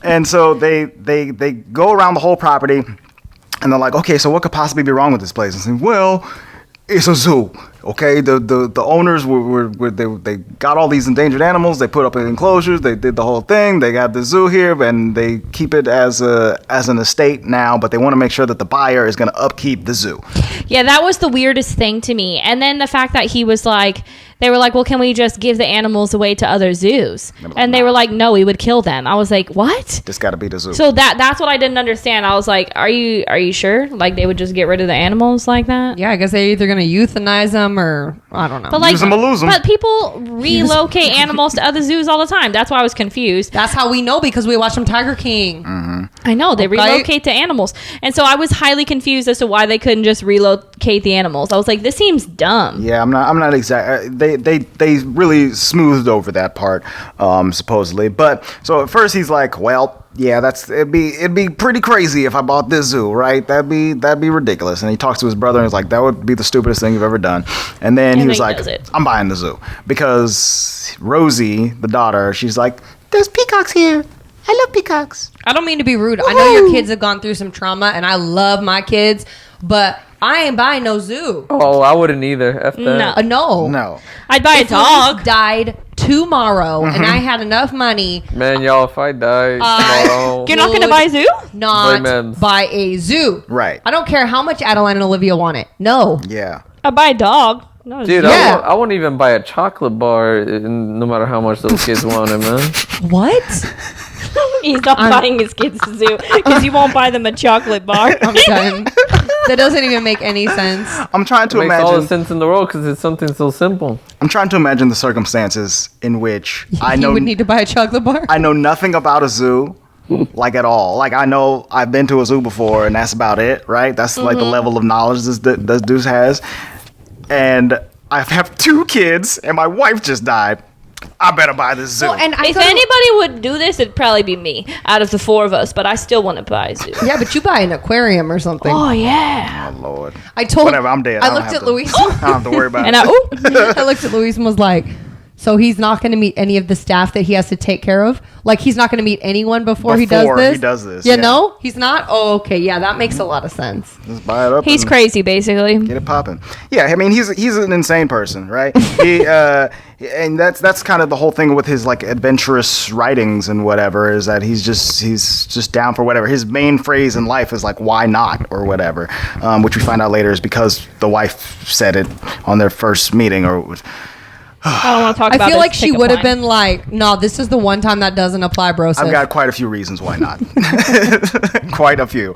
And so they go around the whole property, and they're like, okay, so what could possibly be wrong with this place? And say, well, it's a zoo. Okay, the owners they got all these endangered animals. They put up enclosures. They did the whole thing. They got the zoo here, and they keep it as an estate now. But they want to make sure that the buyer is going to upkeep the zoo. Yeah, that was the weirdest thing to me. And then the fact that he was like, they were like, well, can we just give the animals away to other zoos? And they were like, no, we would kill them. I was like, what? This got to be the zoo. So that's what I didn't understand. I was like, are you sure? Like they would just get rid of the animals like that? Yeah, I guess they're either gonna euthanize them or I don't know. But like, Use 'em or lose 'em. but people relocate animals to other zoos all the time. That's why I was confused. That's how we know because we watched them Tiger King. I know they Okay. relocate to animals, and so I was highly confused as to why they couldn't just relocate the animals. I was like, this seems dumb. Yeah, I'm not exact. They really smoothed over that part, supposedly. But so at first he's like, well, yeah, it'd be pretty crazy if I bought this zoo, right? That'd be ridiculous. And he talks to his brother and he's like, that would be the stupidest thing you've ever done. And then he was like, I'm buying the zoo. Because Rosie, the daughter, she's like, there's peacocks here. I love peacocks. I don't mean to be rude. Woo-hoo! I know your kids have gone through some trauma, and I love my kids, but I ain't buying no zoo. Oh, I wouldn't either. F that. No. I'd buy a dog. Luis died tomorrow, and I had enough money. Man, y'all, if I die tomorrow, You're not going to buy a zoo? Not buy a zoo. Right. I don't care how much Adeline and Olivia want it. No. Yeah. I'd buy a dog. No, dude, yeah. I wouldn't even buy a chocolate bar no matter how much those kids want it, man. What? He's not buying his kids a zoo because he won't buy them a chocolate bar. I'm done. That doesn't even make any sense. I'm trying to imagine. Makes all the sense in the world because it's something so simple. I'm trying to imagine the circumstances in which I know you would need to buy a chocolate bar. I know nothing about a zoo, like at all. Like I know I've been to a zoo before, and that's about it, right? That's like the level of knowledge this dude has. And I have 2 kids, and my wife just died. I better buy this zoo. Well, and if anybody would do this, it'd probably be me out of the 4 of us, but I still want to buy a zoo. Yeah, but you buy an aquarium or something. Oh, yeah. Oh, Lord. I told Whatever, I'm dead. I looked at Luis. I don't have to worry about And it. I looked at Luis and was like, so he's not going to meet any of the staff that he has to take care of? Like, he's not going to meet anyone before he does this? Yeah. No? He's not? Oh, okay. Yeah, that makes a lot of sense. Just buy it up. He's crazy, basically. Get it popping. Yeah, I mean, he's an insane person, right? And that's kind of the whole thing with his like adventurous writings and whatever, is that he's just down for whatever. His main phrase in life is like, why not, or whatever, which we find out later is because the wife said it on their first meeting. Or I don't want to talk about I feel this like she pickup would have line. been like, no, this is the one time that doesn't apply, bro. I've got quite a few reasons why not. Quite a few.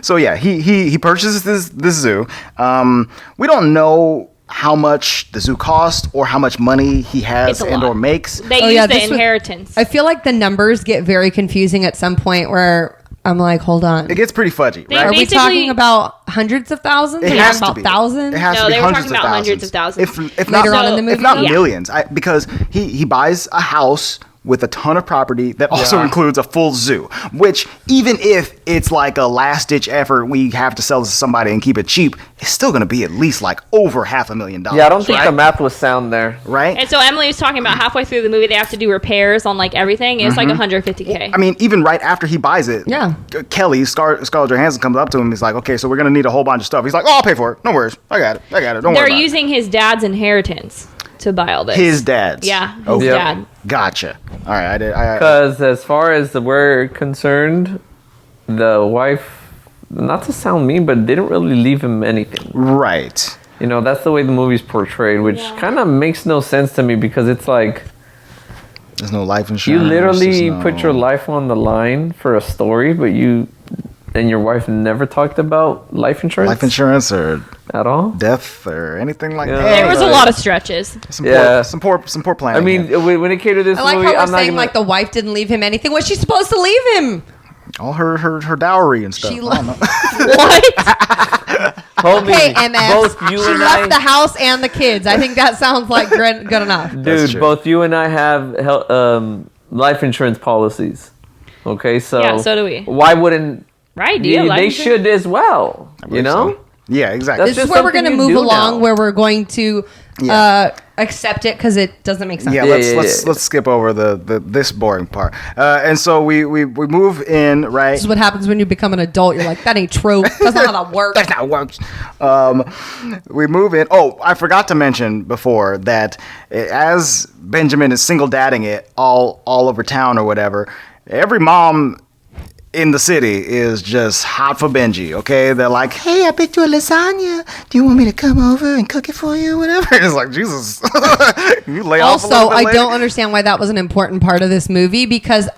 So yeah, he purchases this zoo. We don't know how much the zoo costs or how much money he has and or makes. They use the inheritance. I feel like the numbers get very confusing at some point where I'm like, hold on. It gets pretty fudgy, right? Are we talking about hundreds of thousands? It Are has about to be. thousands? It has to be they were hundreds talking about hundreds of thousands. If Later not, on in the movie? if not Yeah. millions, because he buys a house with a ton of property that also includes a full zoo, which even if it's like a last-ditch effort, we have to sell this to somebody and keep it cheap, it's still going to be at least like over $500,000. Yeah, I don't think right? the math was sound there. Right? And so Emily was talking about halfway through the movie, they have to do repairs on like everything. It's like $150K. I mean, even right after he buys it, Kelly, Scarlett Johannsen comes up to him. He's like, okay, so we're going to need a whole bunch of stuff. He's like, oh, I'll pay for it. No worries. I got it. Don't worry They're about using his dad's inheritance to buy all this. His dad's? Yeah, his Okay. dad. Gotcha. All right, Because as far as we're concerned, the wife, not to sound mean, but didn't really leave him anything. Right. You know, that's the way the movie's portrayed, which kind of makes no sense to me because it's like, there's no life insurance. you literally put your life on the line for a story, but you and your wife never talked about life insurance? Life insurance or at all? Death or anything like that. There was a lot of stretches. Some poor planning. I mean, when it came to this I like movie, how we're I'm not saying gonna, like the wife didn't leave him anything. Was she supposed to leave him? all her dowry and stuff. She I don't know. What? homie, Okay, MF. both you She and left the I, house and the kids. I think that sounds like good enough. That's dude, true. both you and I have life insurance policies. Okay, so Yeah, so do we. Why wouldn't Right? Do you have life they insurance? should as well? You know. So. Yeah, exactly. That's This is just where we're going to something move you do along, now. where we're going to accept it because it doesn't make sense. Yeah, let's skip over this boring part. And so we move in, right? This is what happens when you become an adult. You're like, that ain't true. That's not how that works. That's how it works. We move in. Oh, I forgot to mention before that as Benjamin is single dadding it all over town or whatever, every mom in the city is just hot for Benji, okay? They're like, hey, I baked you a lasagna. Do you want me to come over and cook it for you? Whatever. It's like, Jesus. You lay off a Also, little bit I later? don't understand why that was an important part of this movie because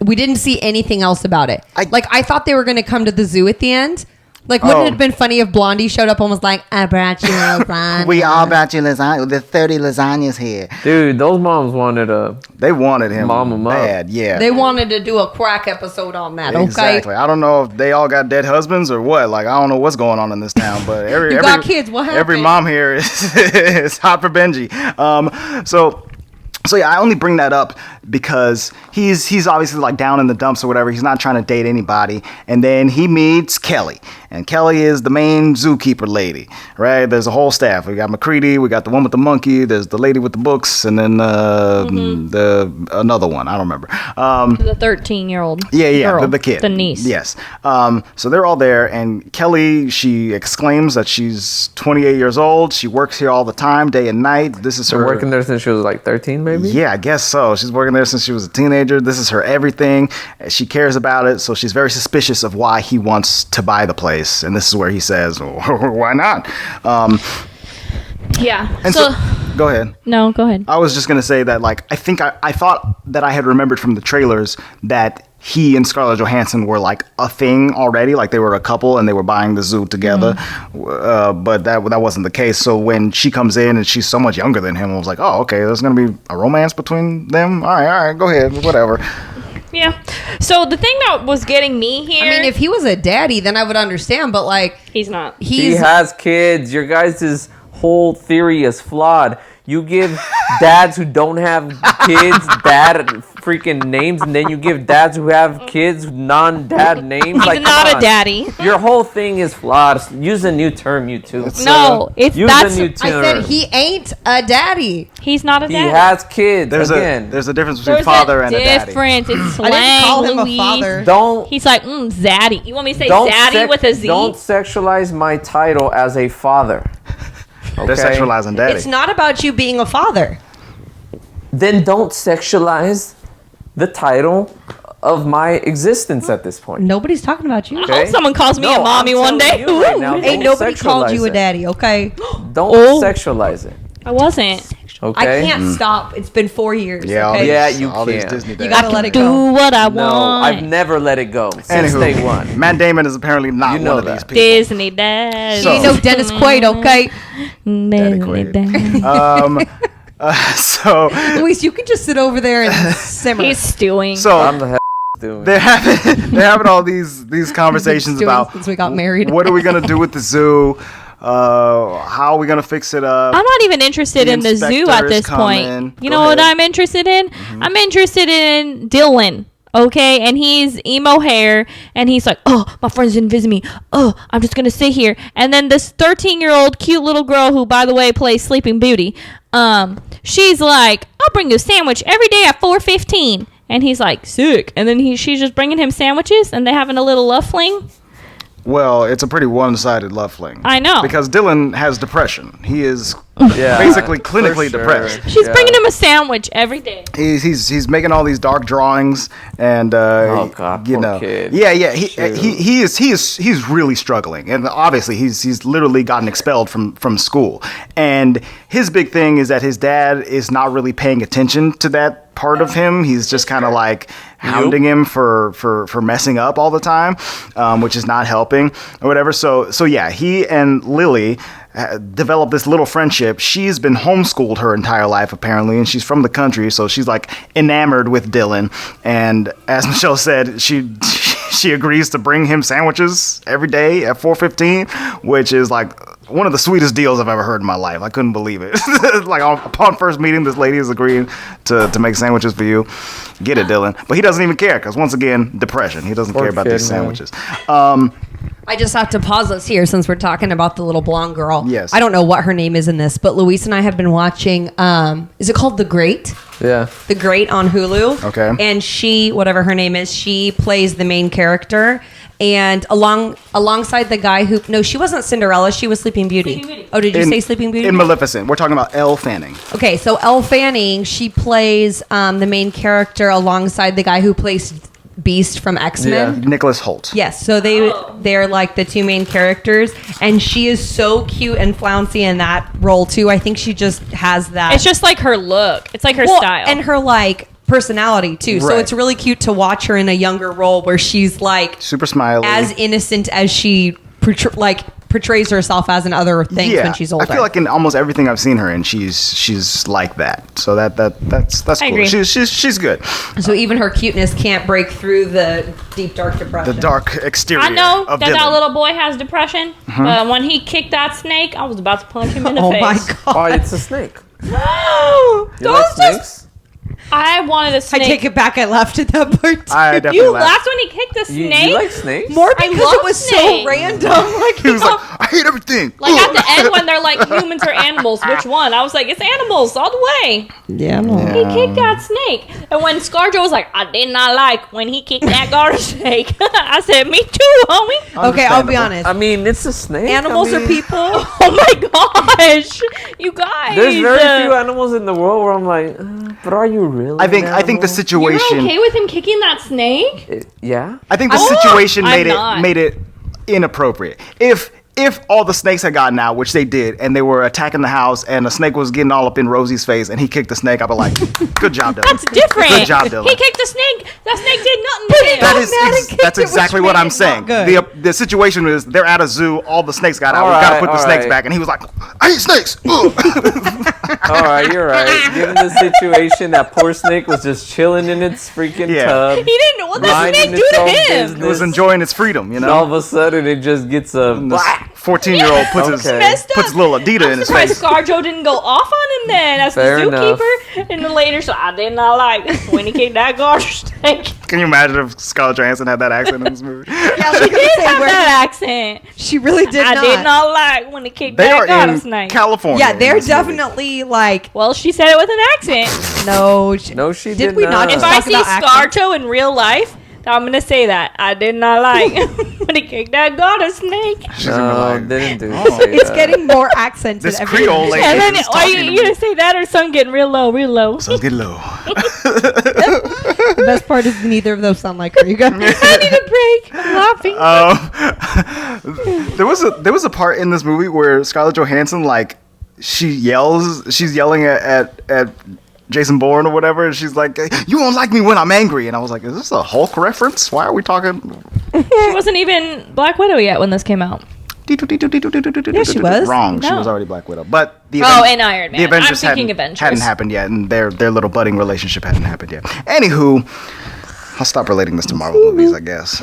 we didn't see anything else about it. I thought they were going to come to the zoo at the end. Like, wouldn't it have been funny if Blondie showed up and was like, I brought you lasagna. We all brought you lasagna. There's 30 lasagnas here. Dude, those moms wanted They wanted him Mom 'em up. bad, yeah. They wanted to do a crack episode on that, okay? Exactly. I don't know if they all got dead husbands or what. Like, I don't know what's going on in this town, but every got kids, what Every happened? mom here is hot for Benji. So yeah, I only bring that up because he's obviously like down in the dumps or whatever. He's not trying to date anybody. And then he meets Kelly. And Kelly is the main zookeeper lady, right? There's a whole staff. We got McCready, we got the one with the monkey, there's the lady with the books, and then the another one. I don't remember. The 13-year-old Yeah, girl, the kid. the niece. Yes. So they're all there, and Kelly, she exclaims that she's 28 years old. She works here all the time, day and night. This is her... Been working there since she was like 13, maybe? Yeah, I guess so. She's working there since she was a teenager. This is her everything. She cares about it, so she's very suspicious of why he wants to buy the place. And this is where he says, why not? Yeah. And so go ahead. No, go ahead. I was just going to say that, like, I think I thought that I had remembered from the trailers that he and Scarlett Johannsen were like a thing already, like they were a couple and they were buying the zoo together. But that wasn't the case. So when she comes in and she's so much younger than him, I was like, oh, okay, there's going to be a romance between them. All right, go ahead, whatever. Yeah. So the thing that was getting me here... I mean, if he was a daddy, then I would understand, but like... He's not. He has kids. Your guys' whole theory is flawed. You give dads who don't have kids dad freaking names, and then you give dads who have kids non-dad names. He's like, not come a on. daddy. Your whole thing is flawed. Use a new term, you two. No, it's Use that's... a new I term. said he ain't a daddy. He's not a He daddy. has kids. There's again. a difference between There's father a and a daddy. difference. It's slang, I didn't call him Louise. a father. Don't He's like, zaddy. You want me to say don't zaddy with a Z? Don't sexualize my title as a father. They're sexualizing daddy. It's not about you being a father. Then don't sexualize the title of my existence at this point. Nobody's talking about you. I hope someone calls me No, a mommy I'm one telling day. you right now, Ain't don't nobody called you sexualize a it. daddy, okay? Don't Oh. sexualize it. I wasn't. Okay. I can't stop. It's been 4 years. Yeah, okay? Yeah, you all these can. Disney You dads. gotta let it Do go. what I No, want. I've never let it go since Anywho, day one. Matt Damon is apparently not You know one of that. these people. Disney dad. So- You know Dennis Quaid, okay? Disney Quaid. dad. So Luis, you can just sit over there and simmer. He's stewing. I'm the hell doing. they're having all these conversations Doing about since we got married. what are we gonna do with the zoo? How are we gonna fix it up? I'm not even interested The in the zoo inspector at is this point. coming. You Go know what ahead. I'm interested in? I'm interested in Dylan. Okay, and he's emo hair, and he's like, oh, my friends didn't visit me. Oh, I'm just gonna sit here. And then this 13-year-old cute little girl, who by the way plays Sleeping Beauty, she's like, I'll bring you a sandwich every day at 4:15. And he's like, sick. And then she's just bringing him sandwiches, and they're having a little love fling. Well, it's a pretty one-sided love fling. I know. Because Dylan has depression. He is Yeah, basically for clinically sure. depressed. She's Yeah. bringing him a sandwich every day. He's making all these dark drawings and Oh, God, you poor know kid. yeah Shoot. he's really struggling, and obviously he's literally gotten expelled from school, and his big thing is that his dad is not really paying attention to that part of him. He's just kind of like hounding him for messing up all the time, which is not helping or whatever. So yeah, he and Lily developed this little friendship. She's been homeschooled her entire life apparently, and she's from the country, so she's like enamored with Dylan. And as Michelle said, she agrees to bring him sandwiches every day at 4:15, which is like one of the sweetest deals I've ever heard in my life. I couldn't believe it. Like upon first meeting, this lady is agreeing to make sandwiches for you. Get it, Dylan. But he doesn't even care because once again, depression. He doesn't Poor care about kid, these man. sandwiches. I just have to pause us here since we're talking about the little blonde girl. Yes. I don't know what her name is in this, but Luis and I have been watching, is it called The Great? Yeah. The Great on Hulu. Okay. And she, whatever her name is, she plays the main character. And alongside the guy who, no, she wasn't Cinderella. She was Sleeping Beauty. Sleeping Beauty. Oh, did you say Sleeping Beauty? In Maleficent. We're talking about Elle Fanning. Okay, so Elle Fanning, she plays the main character alongside the guy who plays Beast from X-Men. Yeah. Nicholas Holt. Yes, so they're like the two main characters, and she is so cute and flouncy in that role too. I think she just has that. It's just like her look. It's like her Well, style. and her like personality too. So Right. it's really cute to watch her in a younger role where she's like Super smiley. as innocent as she portrays herself as in other things when she's older. I feel like in almost everything I've seen her in, she's like that. So that's cool. agree. She's good. So even her cuteness can't break through the deep dark depression. The dark exterior. I know of that Dylan. little boy has depression, but when he kicked that snake, I was about to punch him in the Oh face. my Oh, god! it's a snake. You Don't like just- snakes? I wanted a I snake. take it back. I laughed at that part. I definitely You laughed. laughed when he kicked the snake? You like snakes? More I because love it was snakes. so random. Like He was like, I hate everything. Like at the end when they're like humans or animals, which one? I was like, it's animals all the way. yeah, no. He kicked that snake. And when ScarJo was like, I did not like when he kicked that garter snake. I said, me too, homie. Okay, I'll be honest. I mean, it's a snake. Animals I mean, are people. Oh my gosh. You guys. There's very few animals in the world where I'm like, but are you really? I think the You're situation. okay with him kicking that snake? Yeah. I think the Oh, situation I'm made not. it inappropriate. If all the snakes had gotten out, which they did, and they were attacking the house, and the snake was getting all up in Rosie's face, and he kicked the snake, I'd be like, "Good job, Dylan." That's different. Good job, Dylan. He kicked the snake. That snake did nothing to him. That got is mad and kicked that's it, which exactly made what I'm it saying. not good. The situation is they're at a zoo, all the snakes got out. All We gotta right, put the all snakes right. back, and he was like, "I hate snakes." Ugh. All right, you're right. Given the situation, that poor snake was just chilling in its freaking Yeah. tub. He didn't know what the minding snake do its to own him. He was business. enjoying its freedom, you And all of know. a sudden, it just gets a. This 14-year-old puts his Okay. Messed puts up. little Adidas in I'm his surprised face. ScarJo didn't go off on him then as Fair the enough. zookeeper. And then later, so I did not like when he kicked that garter snake. Can you imagine if Scarlett Johansson had that accent in this movie? Yeah, She did have that accent. She really did I not. did not like when he kicked They that are garter in snake. California. Yeah, in they're this movie. definitely like. Well, she said it with an accent. No, No, she Did did we not not. just If I talk see about accents? ScarJo in real life, I'm gonna say that I did not like when he kicked that garter snake. She's gonna No, be like, didn't do. Oh. say It's that. getting more accents. This in every Creole movie. lady. And then, is are talking you to you me. gonna say that or something getting real low, real low? Sounds good low. The best part is neither of those sound like her. You guys. I need a break. I'm laughing. There was a part in this movie where Scarlett Johansson she's yelling at Jason Bourne or whatever, and she's like, "You won't like me when I'm angry." And I was like, "Is this a Hulk reference? Why are we talking?" She wasn't even Black Widow yet when this came out. Yeah, she was. Wrong. She No. was already Black Widow. But the And Iron Man. the Avengers I'm thinking hadn't, Avengers. hadn't happened yet, and their little budding relationship hadn't happened yet. Anywho, I'll stop relating this to Marvel movies, I guess.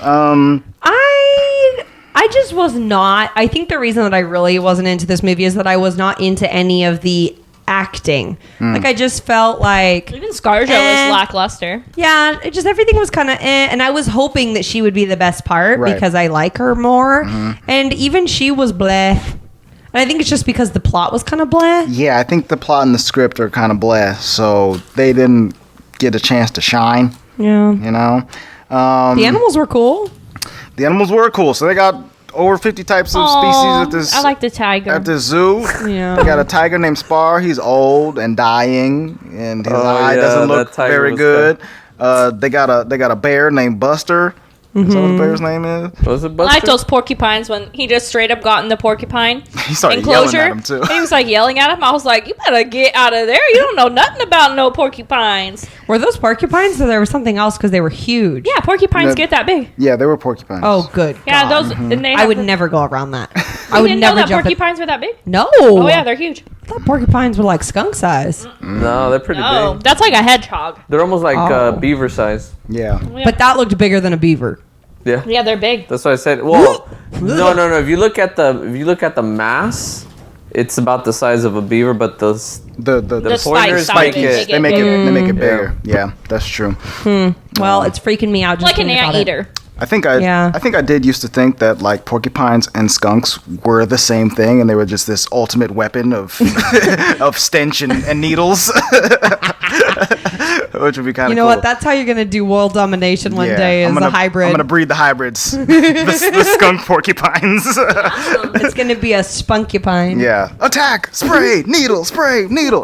I just was not. I think the reason that I really wasn't into this movie is that I was not into any of the acting. Like I just felt like Even ScarJo Eh. was lackluster. yeah, it just everything was kind of and I was hoping that she would be the best part Right. because I like her more. And even she was bleh. And I think it's just because the plot was kind of bleh. Yeah, I think the plot and the script are kind of bleh, so they didn't get a chance to shine. Yeah. You know, The animals were cool. the animals were cool, so they got over 50 types of species at this. I like the tiger. At this zoo. Yeah. They got a tiger named Spar. He's old and dying, and his Oh, eye yeah, doesn't that look tiger very was good. They got a bear named Buster. Is that what the bear's name is? Was it I Buster? like those porcupines when he just straight up got in the porcupine He started enclosure. yelling at him too. And he was like yelling at him. I was like, you better get out of there. You don't know nothing about no porcupines. Were those porcupines or there was something else because they were huge? Yeah, porcupines No. get that big. Yeah, they were porcupines. Oh, good. Yeah, God. those. And they I have would the- never go around that. I You would didn't never know that jump. porcupines were that big? No. Oh yeah, they're huge. I thought porcupines were like skunk size. No, they're pretty Oh, big. that's like a hedgehog. They're almost like Oh. beaver size. Yeah. But that looked bigger than a beaver. Yeah. Yeah, they're big. That's what I said. Well, no. If you look at the mass, it's about the size of a beaver, but The The pointers spikes make on it. they make it bigger. they make it bigger. Yeah, that's true. Well, it's freaking me out. Just Like an thinking about it. anteater. I think Yeah. I did used to think that like porcupines and skunks were the same thing, and they were just this ultimate weapon of of stench and needles, which would be kind of You know cool. what? That's how you're gonna do world domination one day. Is a hybrid. I'm gonna breed the hybrids, the skunk porcupines. It's gonna be a spunkupine. Yeah, attack, spray, needle.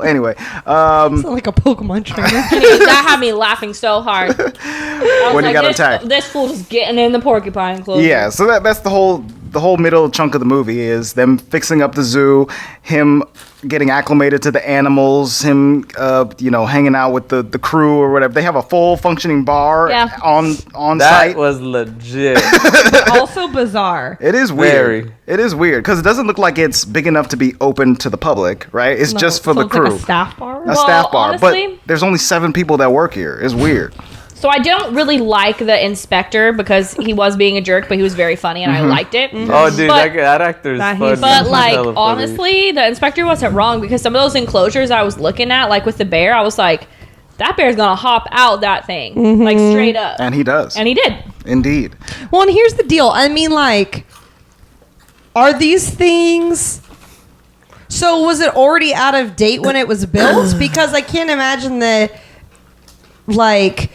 Anyway, Sound like a Pokemon trainer. That had me laughing so hard. I was When you got this, attacked. This fool's getting in the porcupine enclosure. yeah. So that's the whole middle chunk of the movie is them fixing up the zoo, him getting acclimated to the animals, him hanging out with the crew or whatever. They have a full functioning bar Yeah. on That site. was legit. Also bizarre. It is weird. Very. It is weird because it doesn't look like it's big enough to be open to the public, right? It's just for So the it's like crew. a staff bar. A staff bar, honestly- but there's only 7 people that work here. It's weird. So I don't really like the inspector because he was being a jerk, but he was very funny and I liked it. Oh, dude, But- that actor's That funny. he's- But He's like hella funny. honestly, the inspector wasn't wrong because some of those enclosures I was looking at, like with the bear, I was like, that bear's gonna hop out that thing, like straight up. And he does. And he did. Indeed. Well, and here's the deal. I mean, like, are these things... So was it already out of date when it was built? Because I can't imagine that, like,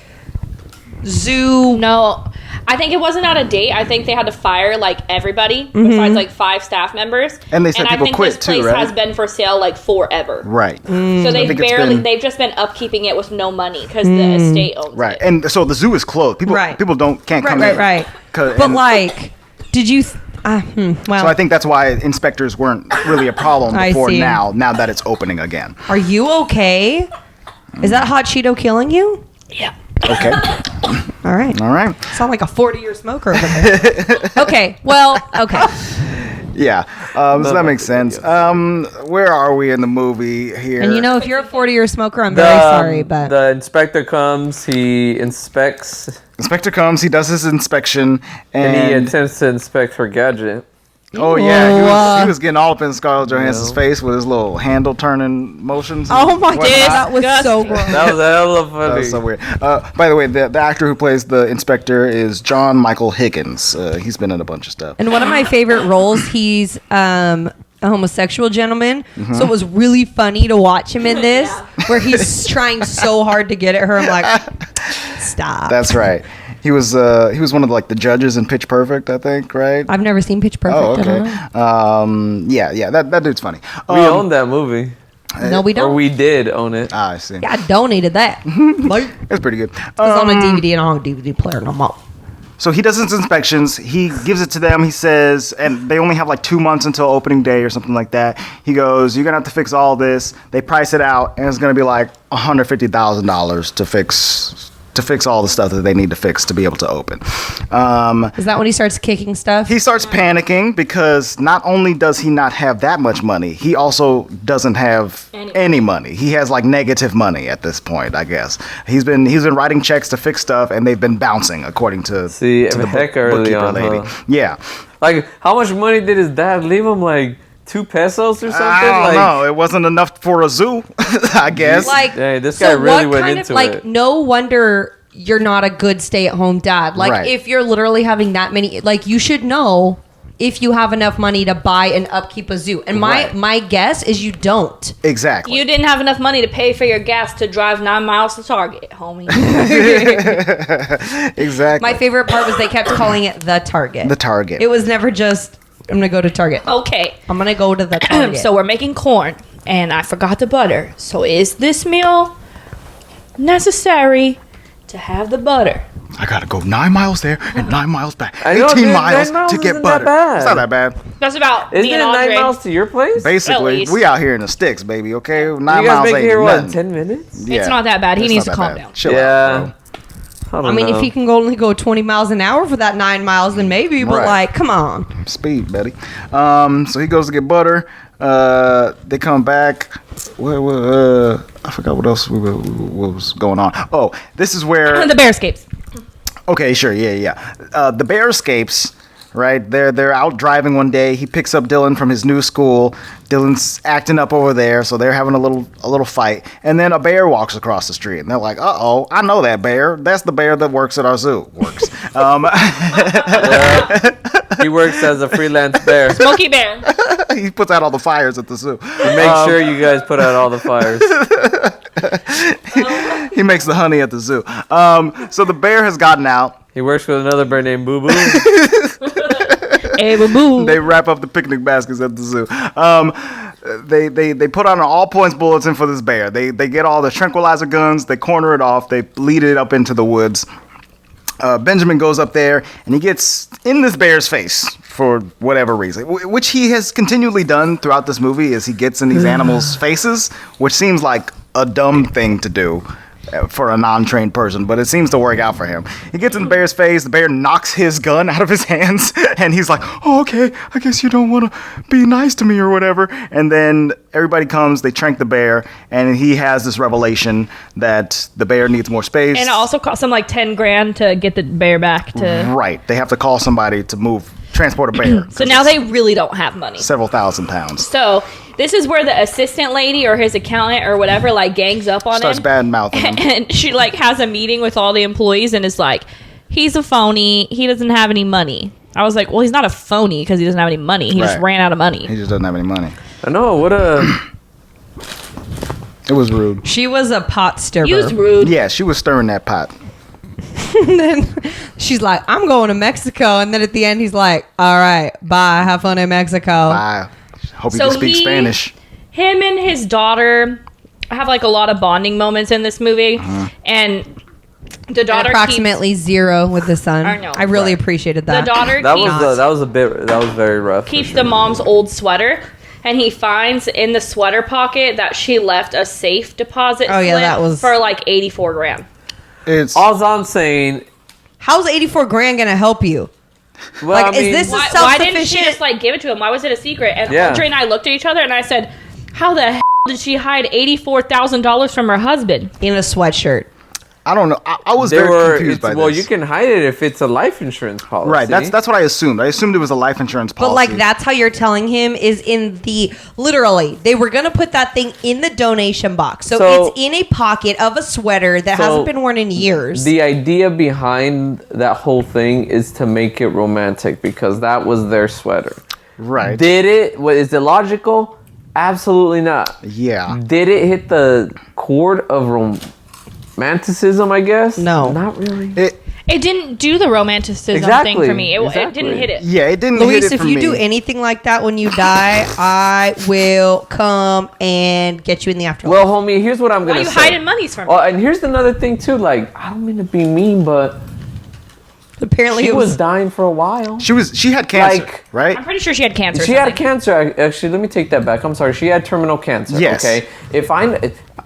zoo... No, I think it wasn't out of date. I think they had to fire like everybody besides like 5 staff members. And they said people quit too, right? This place has been for sale like forever. Right. So they've just been upkeeping it with no money because the estate owns Right. it. And so the zoo is closed. People can't come in. Right. But like, did you... well, so I think that's why inspectors weren't really a problem before now that it's opening again. Are you okay? Is that hot Cheeto killing you? Yeah. Okay. All right. Sound like a 40-year smoker over there. Okay. Well, okay. Yeah. So that makes sense. Where are we in the movie here? And if you're a 40-year smoker, I'm very sorry, but... The inspector comes, he inspects... Inspector comes, he does his inspection, and he attempts to inspect her gadget. Oh, yeah. He was getting all up in Scarlett Johannsen's face with his little handle turning motions. Oh, my God. That was so gross. That was hella funny. That was so weird. By the way, the actor who plays the inspector is John Michael Higgins. He's been in a bunch of stuff. And one of my favorite roles, he's a homosexual gentleman. So it was really funny to watch him in this, where he's trying so hard to get at her. I'm like, stop. That's right. He was one of the judges in Pitch Perfect, I think, right? I've never seen Pitch Perfect. Oh, okay. I don't know. That dude's funny. We own that movie. No, we don't. Or we did own it. Ah, I see. Yeah, I donated that. It's pretty good. It's on a DVD and on a DVD player no more. So he does his inspections. He gives it to them. He says, and they only have 2 months until opening day or something like that. He goes, "You're gonna have to fix all this." They price it out, and it's gonna be like $150,000 to fix all the stuff that they need to fix to be able to open. Is that when he starts kicking stuff? He starts panicking because not only does he not have that much money, he also doesn't have any money. He has negative money at this point, I guess. He's been writing checks to fix stuff, and they've been bouncing according to the early bookkeeper on, lady. huh? Yeah. How much money did his dad leave him? 2 pesos or something? I don't know. It wasn't enough for a zoo, I guess. Dang, this guy really went into it. No wonder you're not a good stay-at-home dad. If you're literally having that many... you should know if you have enough money to buy and upkeep a zoo. And my guess is you don't. Exactly. You didn't have enough money to pay for your gas to drive 9 miles to Target, homie. Exactly. My favorite part was they kept calling it the Target. The Target. It was never just... I'm going to go to Target. Okay. I'm going to go to the Target. So we're making corn, and I forgot the butter. So is this meal necessary to have the butter? I got to go 9 miles there and 9 miles back. I know, 18 dude, miles 9 miles to get isn't butter. that bad. It's not that bad. That's about Isn't me it and 9 Andre. miles to your place? Basically, least. we out here in the sticks, baby, okay? 9 You miles guys make ain't here, nothing. 10 minutes? Yeah. It's not that bad. He It's needs not to that calm bad. down. Chill out, bro. I mean, if he can only go 20 miles an hour for that 9 miles, then maybe. But Right. come on. Speed, Betty. So he goes to get butter. They come back. I forgot what else what was going on. Oh, this is where The bearscapes. Okay, sure, yeah. The bear escapes. Right, they're out driving one day. He picks up Dylan from his new school. Dylan's acting up over there, so they're having a little fight. And then a bear walks across the street, and they're like, "Uh-oh, I know that bear. That's the bear that works at our zoo." He works as a freelance bear. Smokey Bear. He puts out all the fires at the zoo. Make sure you guys put out all the fires. He makes the honey at the zoo. So the bear has gotten out. He works with another bear named Boo Boo. Hey, boo-boo. They wrap up the picnic baskets at the zoo. They put on an all points bulletin for this bear. They get all the tranquilizer guns. They corner it off. They lead it up into the woods. Benjamin goes up there and he gets in this bear's face for whatever reason, which he has continually done throughout this movie. Is he gets in these animals' faces, which seems like a dumb thing to do for a non-trained person, but it seems to work out for him. He gets in the bear's face. The bear knocks his gun out of his hands, and he's like, "Oh, okay, I guess you don't want to be nice to me or whatever." And then everybody comes, they trank the bear, and he has this revelation that the bear needs more space. And it also cost him $10 grand to get the bear back to... Right. They have to call somebody to transport a bear. So now they really don't have money. Several thousand pounds. So This is where the assistant lady or his accountant or whatever like gangs up on Starts him. bad mouthing him. And she like has a meeting with all the employees and is like, he's a phony. He doesn't have any money. I was like, well, he's not a phony because he doesn't have any money. He just ran out of money. He just doesn't have any money. I know. What a. It was rude. She was a pot stirrer. He was rude. Yeah, she was stirring that pot. And then she's like, I'm going to Mexico. And then at the end, he's like, all right, bye. Have fun in Mexico. I hope you can speak Spanish. Him and his daughter have like a lot of bonding moments in this movie. And the daughter approximately zero with the son. I know. I really appreciated that. The daughter That was very rough. keeps the mom's old sweater. And he finds in the sweater pocket that she left a safe deposit Oh, yeah, slip that was- for like 84 grand. It's All I'm saying. How's 84 grand going to help you? Well, Like, I mean, is this Why didn't she self-sufficient? just like give it to him? Why was it a secret? And Yeah. Andre and I looked at each other and I said, how the hell did she hide $84,000 from her husband? In a sweatshirt. I don't know. I was very confused by this. Well, you can hide it if it's a life insurance policy. Right. That's what I assumed. I assumed it was a life insurance policy. But like that's how you're telling him is in the literally they were gonna put that thing in the donation box, so it's in a pocket of a sweater that hasn't been worn in years. The idea behind that whole thing is to make it romantic because that was their sweater. Right. Did it? Is it logical? Absolutely not. Yeah. Did it hit the chord of romanticism, I guess? No. Not really. It didn't do the romanticism Exactly, thing for me. It exactly. didn't hit it. Yeah, it didn't Luis, hit it if for you me. do anything like that when you die, I will come and get you in the afterlife. Well, homie, here's what I'm Why going are to you say. hiding monies from me? Oh, and here's another thing, too. Like, I don't mean to be mean, but Apparently she it was dying for a while. She had cancer, Like- right? I'm pretty sure she had cancer. She had cancer. Actually, let me take that back. I'm sorry. She had terminal cancer. Yes. Okay.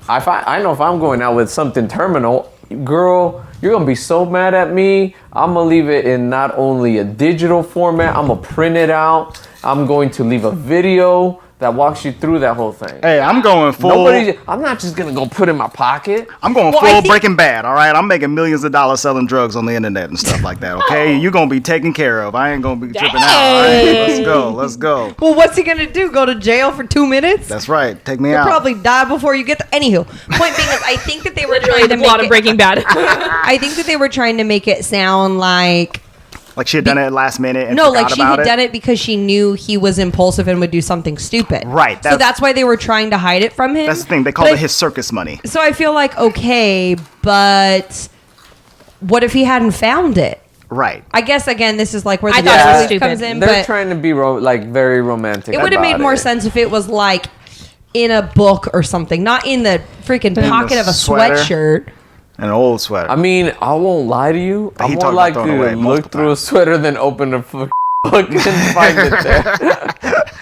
I know if I'm going out with something terminal, girl, you're gonna be so mad at me. I'm gonna leave it in not only a digital format. I'm gonna print it out. I'm going to leave a video that walks you through that whole thing. Hey, I'm going full. I'm not just gonna go put it in my pocket. I'm going Well, I full think- Breaking Bad. All right, I'm making millions of dollars selling drugs on the internet and stuff like that. Okay, you're gonna be taken care of. I ain't gonna be tripping out. All right, let's go. well, what's he gonna do? Go to jail for 2 minutes? That's right. Take me You'll out. probably die before you get there. Anywho, point being is, I think that they were Literally trying the to plot make of it, Breaking Bad. I think that they were trying to make it sound like Like she had done it at last minute and no, forgot like she about had it. done it because she knew he was impulsive and would do something stupid. Right, So that's why they were trying to hide it from him. That's the thing. They call But it his circus money. So I feel like okay, but what if he hadn't found it? Right. I guess again, this is like where I the thought it was disbelief stupid. comes in. They're But trying to be very romantic. it would have made about more it. sense if it was like in a book or something, not in the freaking pocket of a sweater. sweatshirt. An old sweater. I mean, I won't lie to you. He I'm talked more about like throwing away to multiple look through a times. sweater than open a book and find it there.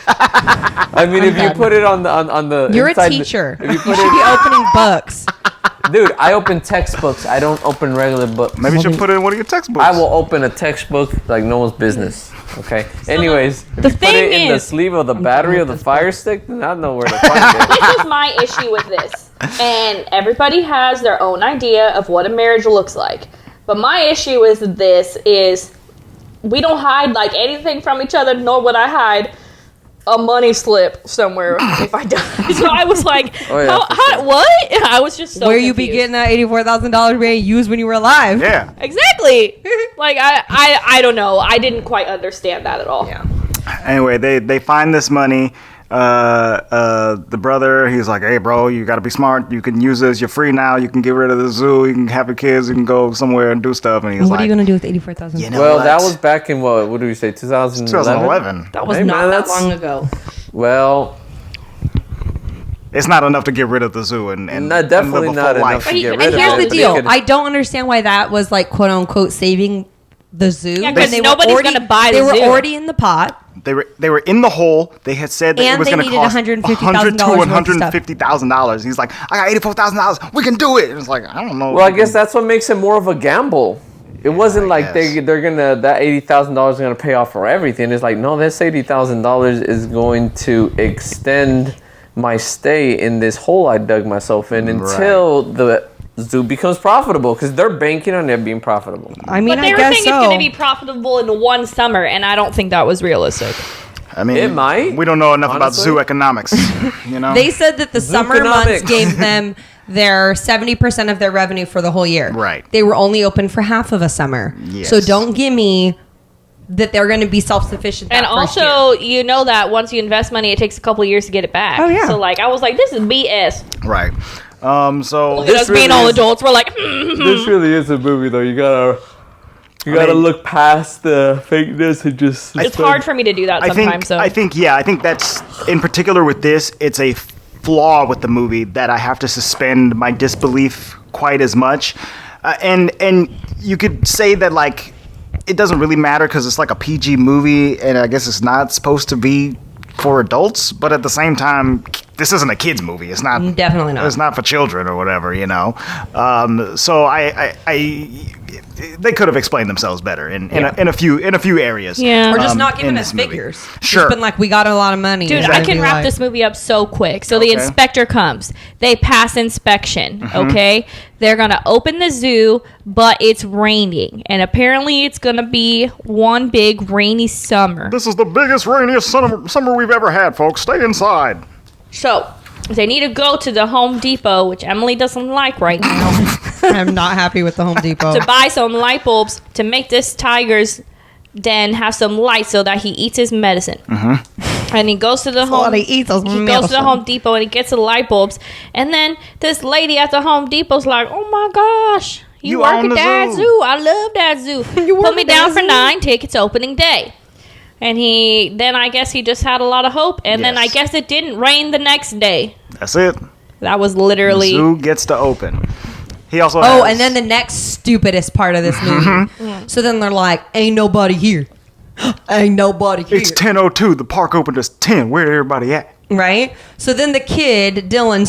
I mean, if you put it on the You're a inside the- teacher. if you You put should be opening books. dude, I open textbooks. I don't open regular books. Maybe you should put it in one of your textbooks. I will open a textbook like no one's business. Okay. Anyways, if the you put it thing in the is- sleeve of the battery of the Fire Stick, then I know where to find it. This was my issue with this. And everybody has their own idea of what a marriage looks like. But my issue with this is we don't hide like anything from each other, nor would I hide a money slip somewhere if I die. So I was like, Oh, yeah, for sure. what? I was just so Where you be confused. getting that $84,000 being used when you were alive? Yeah. Exactly. Like I don't know. I didn't quite understand that at all. Yeah. Anyway, they find this money. The brother, he's like, hey, bro, you got to be smart. You can use this. You're free now. You can get rid of the zoo. You can have your kids. You can go somewhere and do stuff. And he's What like, are you gonna do with $84,000? You know Well, what? that was back in what do we say, 2011? 2011. That was Hey, not man, that that's- long ago. Well, It's not enough to get rid of the zoo and Not- definitely and live a not full enough life. to get And rid of here's it, the but deal. they could- I don't understand why that was like quote unquote saving the zoo. Yeah, 'cause when they were nobody's already- gonna buy the They were zoo. already in the pot. They were in the hole. They had said that And it was they going to needed cost $150,000 worth of stuff. $150,000. He's like, I got $84,000. We can do it. It's like, I don't know. Well, I guess that's what makes it more of a gamble. It wasn't like guess. they're gonna that $80,000 is gonna pay off for everything. It's like no, this $80,000 is going to extend my stay in this hole I dug myself in until the zoo becomes profitable because they're banking on it being profitable. I mean, But they I were guess saying so. it's going to be profitable in one summer, and I don't think that was realistic. I mean, It might. We don't know enough about Honestly. zoo economics, you know? They said that the summer months Zooconomics. gave them their 70% of their revenue for the whole year. Right. They were only open for half of a summer. Yes. So don't give me that they're going to be self-sufficient. And that first also, year. you know that once you invest money, it takes a couple years to get it back. Oh, yeah. So, like, I was like, this is BS. Right. So... Look at us being all adults. We're like, This really is a movie, though. You gotta mean- look past the fakeness and just. it's hard for me to do that sometimes. I think that's, in particular with this, it's a flaw with the movie that I have to suspend my disbelief quite as much. And you could say that, like, it doesn't really matter because it's like a PG movie, and I guess it's not supposed to be for adults, but at the same time, this isn't a kids movie. It's not. Definitely not. It's not for children or whatever, you know. So they could have explained themselves better in a few areas. Yeah. Or just not in giving us this movie. figures. Sure. Just been like, we got a lot of money. Dude, And I then can be wrap like- this movie up so quick. So the Okay. inspector comes. They pass inspection, Mm-hmm. okay? They're going to open the zoo, but it's raining. And apparently it's going to be one big rainy summer. This is the biggest, rainiest summer we've ever had, folks. Stay inside. So they need to go to the Home Depot, which Emily doesn't like right now, I'm not happy with the Home Depot. to buy some light bulbs to make this tiger's den have some light so that he eats his medicine. And he goes to the what he eats is He goes to the medicine. Home Depot and he gets the light bulbs. And then this lady at the Home Depot's like, "Oh my gosh, you You work own at the that zoo. zoo? I love that zoo. You work Put me at that down for zoo?" 9 tickets opening day." And then I guess he just had a lot of hope. And then I Yes. guess it didn't rain the next day. That's it. That was The literally. zoo gets to open. He also Oh, has- and then the next stupidest part of this movie. So then they're like, ain't nobody here. Ain't nobody here. it's 10:02. The park opened at 10. Where everybody at? Right? So then the kid, Dylan,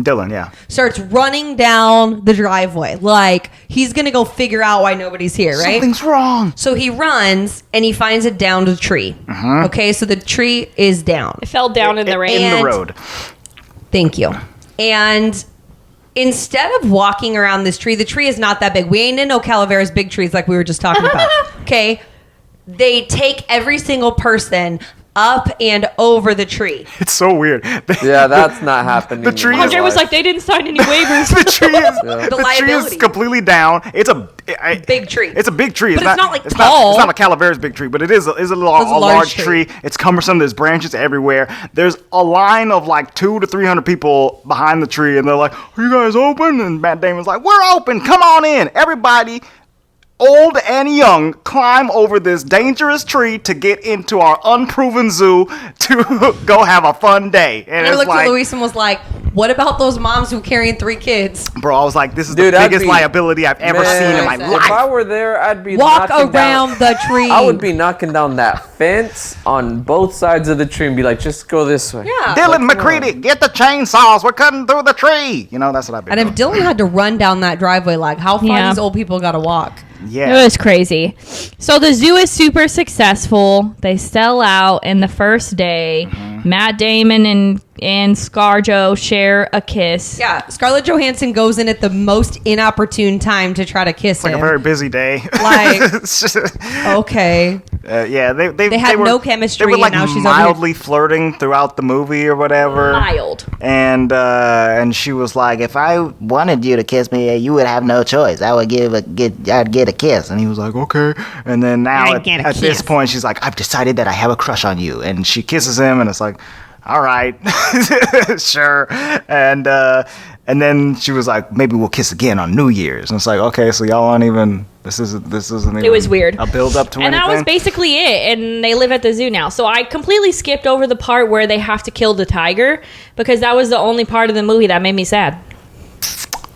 Dylan, yeah. starts running down the driveway. Like, he's going to go figure out why nobody's here, right? Something's wrong. So he runs and he finds a downed tree. Okay, so the tree is down. It fell down in the rain. In the And- road. Thank you. And instead of walking around this tree, the tree is not that big. We ain't in no Calaveras big trees like we were just talking about. Okay? They take every single person up and over the tree. It's so weird. Yeah, that's not happening. The tree in real Andre was life. like, they didn't sign any waivers. the tree is The the tree liability. is completely down. It's a Big tree. It's a big tree. But it's not, like, it's tall. It's not a Calaveras big tree, but it is a large tree. It's cumbersome. There's branches everywhere. There's a line of like 200 to 300 people behind the tree, and they're like, "Are you guys open?" And Matt Damon's like, "We're open. Come on in, everybody." Old and young climb over this dangerous tree to get into our unproven zoo to go have a fun day. And And I it's looked like, at Luis and was like, what about those moms who carrying 3 kids? bro, I was like, this is Dude, the that'd biggest be- liability I've ever seen in my Man, life. If I were there, I'd be Walk knocking around down, the tree. I would be knocking down that fence on both sides of the tree and be like, just go this way. Yeah. Dylan McCready, get the chainsaws. We're cutting through the tree. You know, that's what I've been And if doing. Dylan had to run down that driveway, like, how far Yeah. these old people got to walk? Yeah. It was crazy. So the zoo is super successful. They sell out in the first day. Matt Damon and ScarJo share a kiss. Yeah, Scarlett Johannsen goes in at the most inopportune time to try to kiss Like him. a very busy day. Like- It's just- Okay. yeah, they had were, no chemistry, They were like and now she's over here- mildly flirting throughout the movie or whatever. Mild. And she was like, if I wanted you to kiss me, you would have no choice. I would I'd get a kiss. And he was like, okay. And then now I'd get a at this kiss. point, she's like, I've decided that I have a crush on you. And she kisses him, and it's like, all right, sure. And then she was like, maybe we'll kiss again on New Year's. And it's like, okay, so y'all aren't even. This isn't even. It was weird. A build up to And anything. that was basically it. And they live at the zoo now. So I completely skipped over the part where they have to kill the tiger because that was the only part of the movie that made me sad.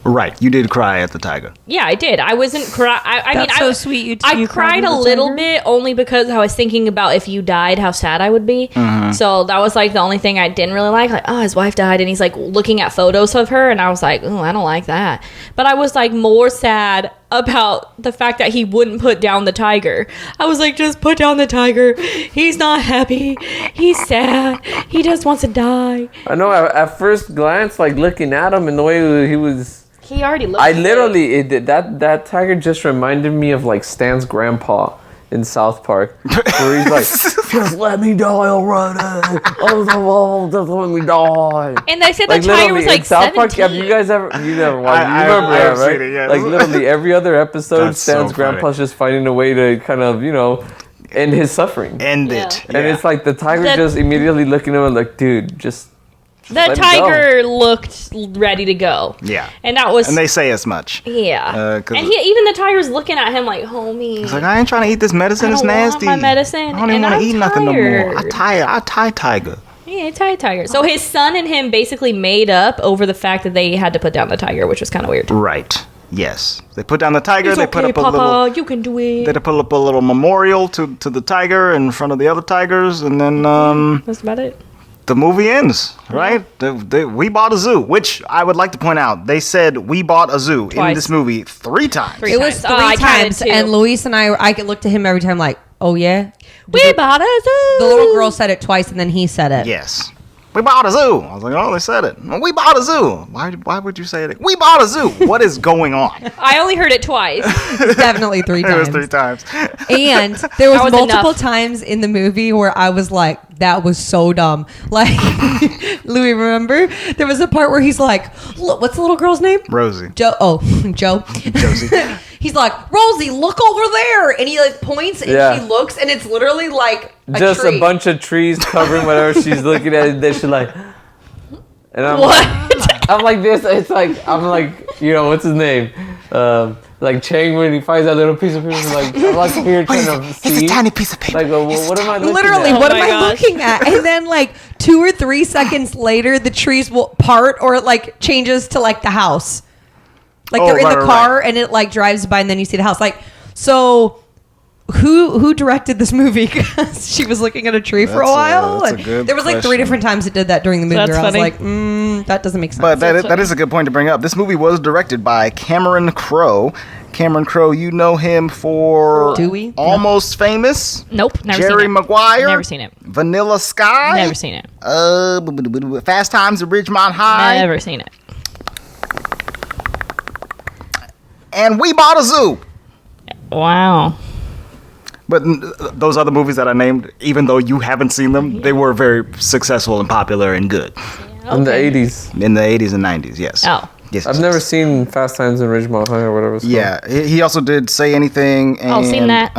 Right, you did cry at the tiger. Yeah, I did. I wasn't cry. I mean, That's so sweet. You I cried cried at a the little tiger? bit only because I was thinking about if you died, how sad I would be. So that was like the only thing I didn't really like. Like, oh, his wife died, and he's like looking at photos of her, and I was like, oh, I don't like that. But I was like more sad about the fact that he wouldn't put down the tiger. I was like, just put down the tiger. He's not happy. He's sad. He just wants to die. I know at first glance, like looking at him and the way he was. He already looked. I literally, that tiger just reminded me of like Stan's grandpa in South Park, where he's like, "Just let me die already! Oh, just let me die!" And they said Like the tiger literally was like in South Park. 17. Have you guys ever? You never watched? You I remember have that, right? seen it, yes. Like literally every other episode, That's so Stan's funny. grandpa's just finding a way to kind of end his suffering. End Yeah. it. And it's like the tiger That- just immediately looking at him like, dude, just The let him tiger looked ready to go. Yeah. And that was And they say as much. yeah. 'cause And even the tiger's looking at him like, homie. It's like, I ain't trying to eat this medicine. I It's don't want nasty. my medicine, I don't even and want I'm to eat nothing no more. tired. I tiger. Yeah, tiger. So his son and him basically made up over the fact that they had to put down the tiger, which was kind of weird. Right. Yes. They put down the tiger. It's They okay, put up a Papa, little. you can do it. They put up a little memorial to the tiger in front of the other tigers, and then That's about it. the movie ends. Right? We bought a zoo, which I would like to point out. They said we bought a zoo in Twice. this movie 3 times. Three It was times. 3 I counted times, 2. and Luis and I could look to him every time like, oh yeah. We bought a zoo. The little girl said it twice, and then he said it. Yes. We bought a zoo. I was like, oh, they said it. We bought a zoo. Why would you say it? We bought a zoo. What is going on? I only heard it twice. Definitely 3 It times. was 3 times. And there was That was multiple enough. times in the movie where I was like, that was so dumb. Like, Louis, remember? There was a part where he's like, look, what's the little girl's name? Rosie. Joe. Oh, Joe. Josie. He's like, Rosie, look over there. And he like points and Yeah. she looks and it's literally like just tree. a bunch of trees covering whatever she's looking at, and then she's like, and I'm What? I'm like this. It's like I'm like what's his name? Like Chang when he finds that little piece of paper. Like I'm like here trying to see. It's a tiny piece of paper. Like what am I looking Literally, at? what Oh am my I gosh. looking at? And then like 2 or 3 seconds later, the trees will part or it like changes to like the house. Like Oh, they're in right, the right, car and it like drives by and then you see the house. Like, so who directed this movie? Because she was looking at a tree for a That's while. that's a and good there was like 3 question. different times it did that during the movie That's where funny. I was like, that doesn't make sense. But that is a good point to bring up. This movie was directed by Cameron Crowe. Cameron Crowe, you know him for Do we? Almost Famous, Nope. Never Jerry seen it. Maguire, Never seen it. Vanilla Sky, Never seen it. Fast Times at Ridgemont High, Never seen it. and We Bought a Zoo. Wow. But those other movies that I named, even though you haven't seen them, they were very successful and popular and good In the 80s. in the 80s and 90s. Yes. Oh. Yes. I've yes, never yes. seen Fast Times in Ridgemont High or whatever it's called. Yeah, he also did Say Anything. And, Oh, seen that.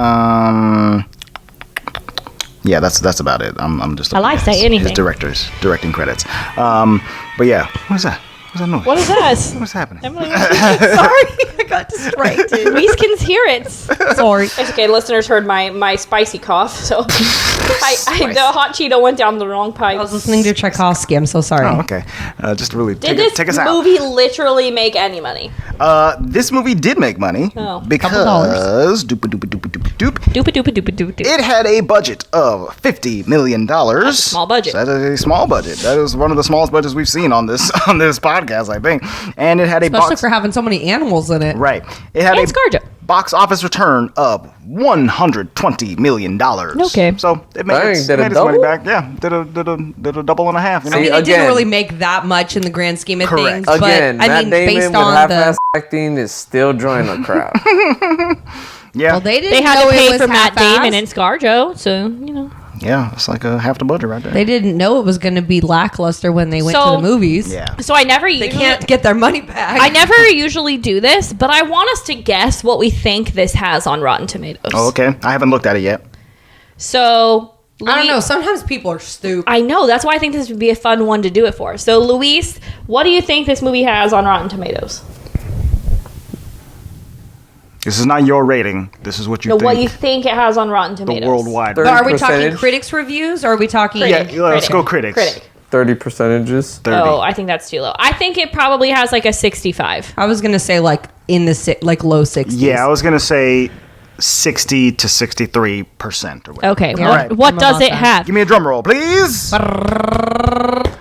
Yeah, that's about it. I'm just. I like looking at Say his Anything. directing credits. But yeah, what is that? What's that noise? What is that? What's happening? Emily, Sorry, I got distracted. Luis can hear it. Sorry. It's okay. Listeners heard my spicy cough, so the hot Cheeto went down the wrong pipe. I was listening to Tchaikovsky. I'm so sorry. Oh, okay. Just to really Did take us this out. movie literally make any money? This movie did make money Oh. because doop. Doop. It had a budget of $50 million. That's a small budget. That is a small budget. That is one of the smallest budgets we've seen on this podcast, I think. And it had a Especially box. for having so many animals in it. Right. It had And a ScarJo. box office return of $120 million. Okay. So it made, Dang, its, did it made its money double? back. Yeah, did a double and a half. You know? I mean, See, it didn't again- really make that much in the grand scheme of Correct. things. Again, but I Matt mean, Damon based with on half-ass the. acting is still drawing a crowd. Yeah. Well, they didn't They had know to it pay was for Matt half-assed. Damon and ScarJo, so Yeah, it's like half the budget right there. They didn't know it was going to be lackluster when they went to So- the movies. Yeah. So I never. They can't get their money back. I never usually do this, but I want us to guess what we think this has on Rotten Tomatoes. Oh, okay. I haven't looked at it yet. So I don't know. Sometimes people are stupid. I know. That's why I think this would be a fun one to do it for. So, Luis, what do you think this movie has on Rotten Tomatoes? This is not your rating. This is what you No, think. what you think it has on Rotten the Tomatoes? worldwide. Thirty But are we talking percentage? critics' reviews or are we talking? Yeah, Critic. let's go critics. Critic. 30 percentages. 30. Oh, I think that's too low. I think it probably has like a 65. I was going to say like in the low 60s. Yeah, I was gonna say 60 to 63% or whatever. Okay. Yeah. What, Right. what I'm does about it that. have? Give me a drum roll, please.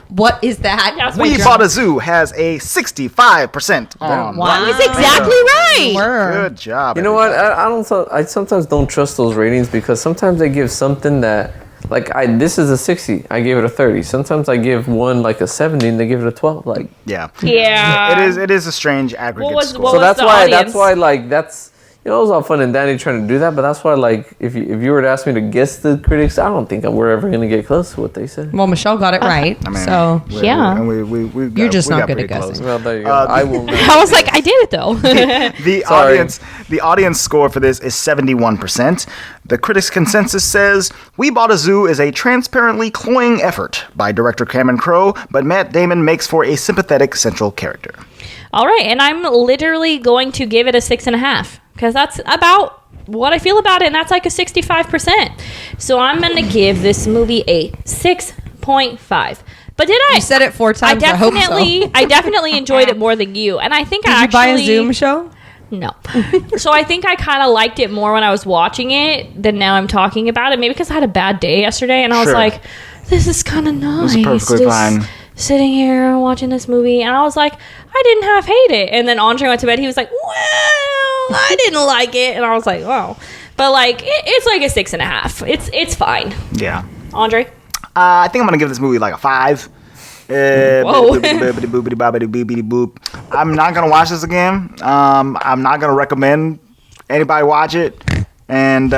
What is that? That's We my Bought a Zoo has a 65% on. Wow. That's exactly right. Good job. You know what? everybody. I sometimes don't trust those ratings because sometimes they give something that like this is a 60. I gave it a 30. Sometimes I give one like a 70 and they give it a 12. Like Yeah. Yeah. It is a strange aggregate was- score. what so was that's the why audience? like that's it was all fun and dandy trying to do that, but that's why, like, if you were to ask me to guess the critics, I don't think we're ever gonna get close to what they said. Well, Michelle got it right. I mean, So Yeah. You're just not good at guessing. Well, there you go. I will. I was like, I did it though. The audience score for this is 71%. The critics' consensus says We Bought a Zoo is a transparently cloying effort by director Cameron Crowe, but Matt Damon makes for a sympathetic central character. All right, and I'm literally going to give it a 6.5 because that's about what I feel about it, and that's like a 65%. So I'm going to give this movie a 6.5. But did I? You said it 4 times. I definitely enjoyed it more than you, and I think Did you buy a Zoom show? No. So I think I kind of liked it more when I was watching it than now I'm talking about it. Maybe because I had a bad day yesterday, and I was like, "This is kind of nice." It was perfectly fine. Sitting here watching this movie, and I was like, I didn't half hate it. And then Andre went to bed. He was like, well, I didn't like it, and I was like, wow. But like, it's like a 6.5. It's fine. Yeah. Andre, I think I'm gonna give this movie like a 5. Whoa. I'm not gonna watch this again. I'm not gonna recommend anybody watch it, and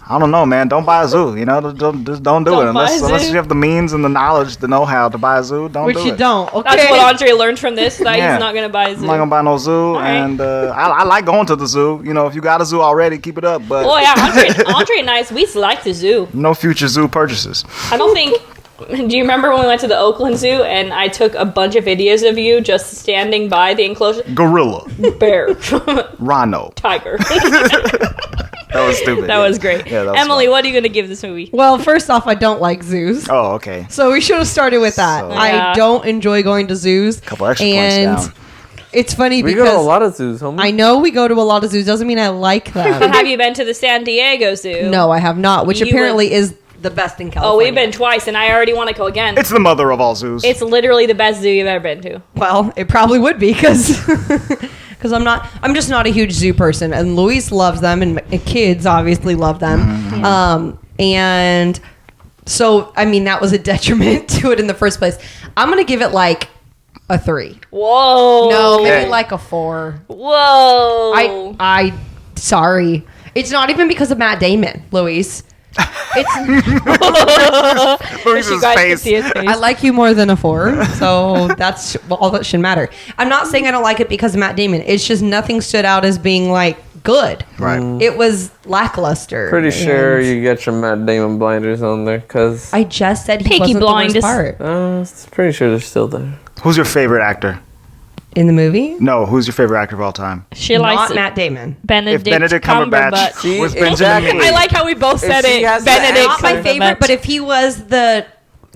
I don't know, man. Don't buy a zoo. You know, just don't do it unless you have the means and the knowledge, the know-how to buy a zoo. Don't do it. Which you don't. Okay. that's what Andre learned from this. That he's not gonna buy a zoo. I'm not gonna buy no zoo, right. and I like going to the zoo. You know, if you got a zoo already, keep it up. But Oh yeah, Andre and I, we like the zoo. no future zoo purchases. I don't think. Do you remember when we went to the Oakland Zoo and I took a bunch of videos of you just standing by the enclosure? Gorilla, Bear, rhino. tiger. That was stupid. That was great. Yeah, that was Emily, fun. what are you gonna give this movie? Well, first off, I don't like zoos. Oh, okay. So we should have started with that. So- Yeah. I don't enjoy going to zoos. Couple extra and points down. It's funny We go because to a lot of zoos, homie. I know we go to a lot of zoos. Doesn't mean I like But them. have you been to the San Diego Zoo? No, I have not. Which You apparently is the best in Oh, California. we've been twice, and I already want to go again. It's the mother of all zoos. It's literally the best zoo you've ever been to. Well, it probably would be because I'm just not a huge zoo person, and Luis loves them, and kids obviously love them. And so I mean that was a detriment to it in the first place. I'm gonna give it like a 3. Whoa. No, maybe Okay. like a 4. Whoa. I sorry. It's not even because of Matt Damon, Luis. It's Luis's You guys can face. see his face. I like you more than a 4, so that's all that should matter. I'm not saying I don't like it because of Matt Damon. It's just nothing stood out as being like good. Right. It was lackluster. Pretty sure and you get your Matt Damon blinders on there, because I just said he Peaky wasn't Blinders. the worst part pretty sure they're still there. Who's your favorite actor? in the movie. No, who's your favorite actor of all time? She likes Not Matt Damon. Benedict, If Benedict Cumberbatch See, was Benjamin exactly. Lee. I like how we both said she it. has the Benedict. Not my favorite, but if he was the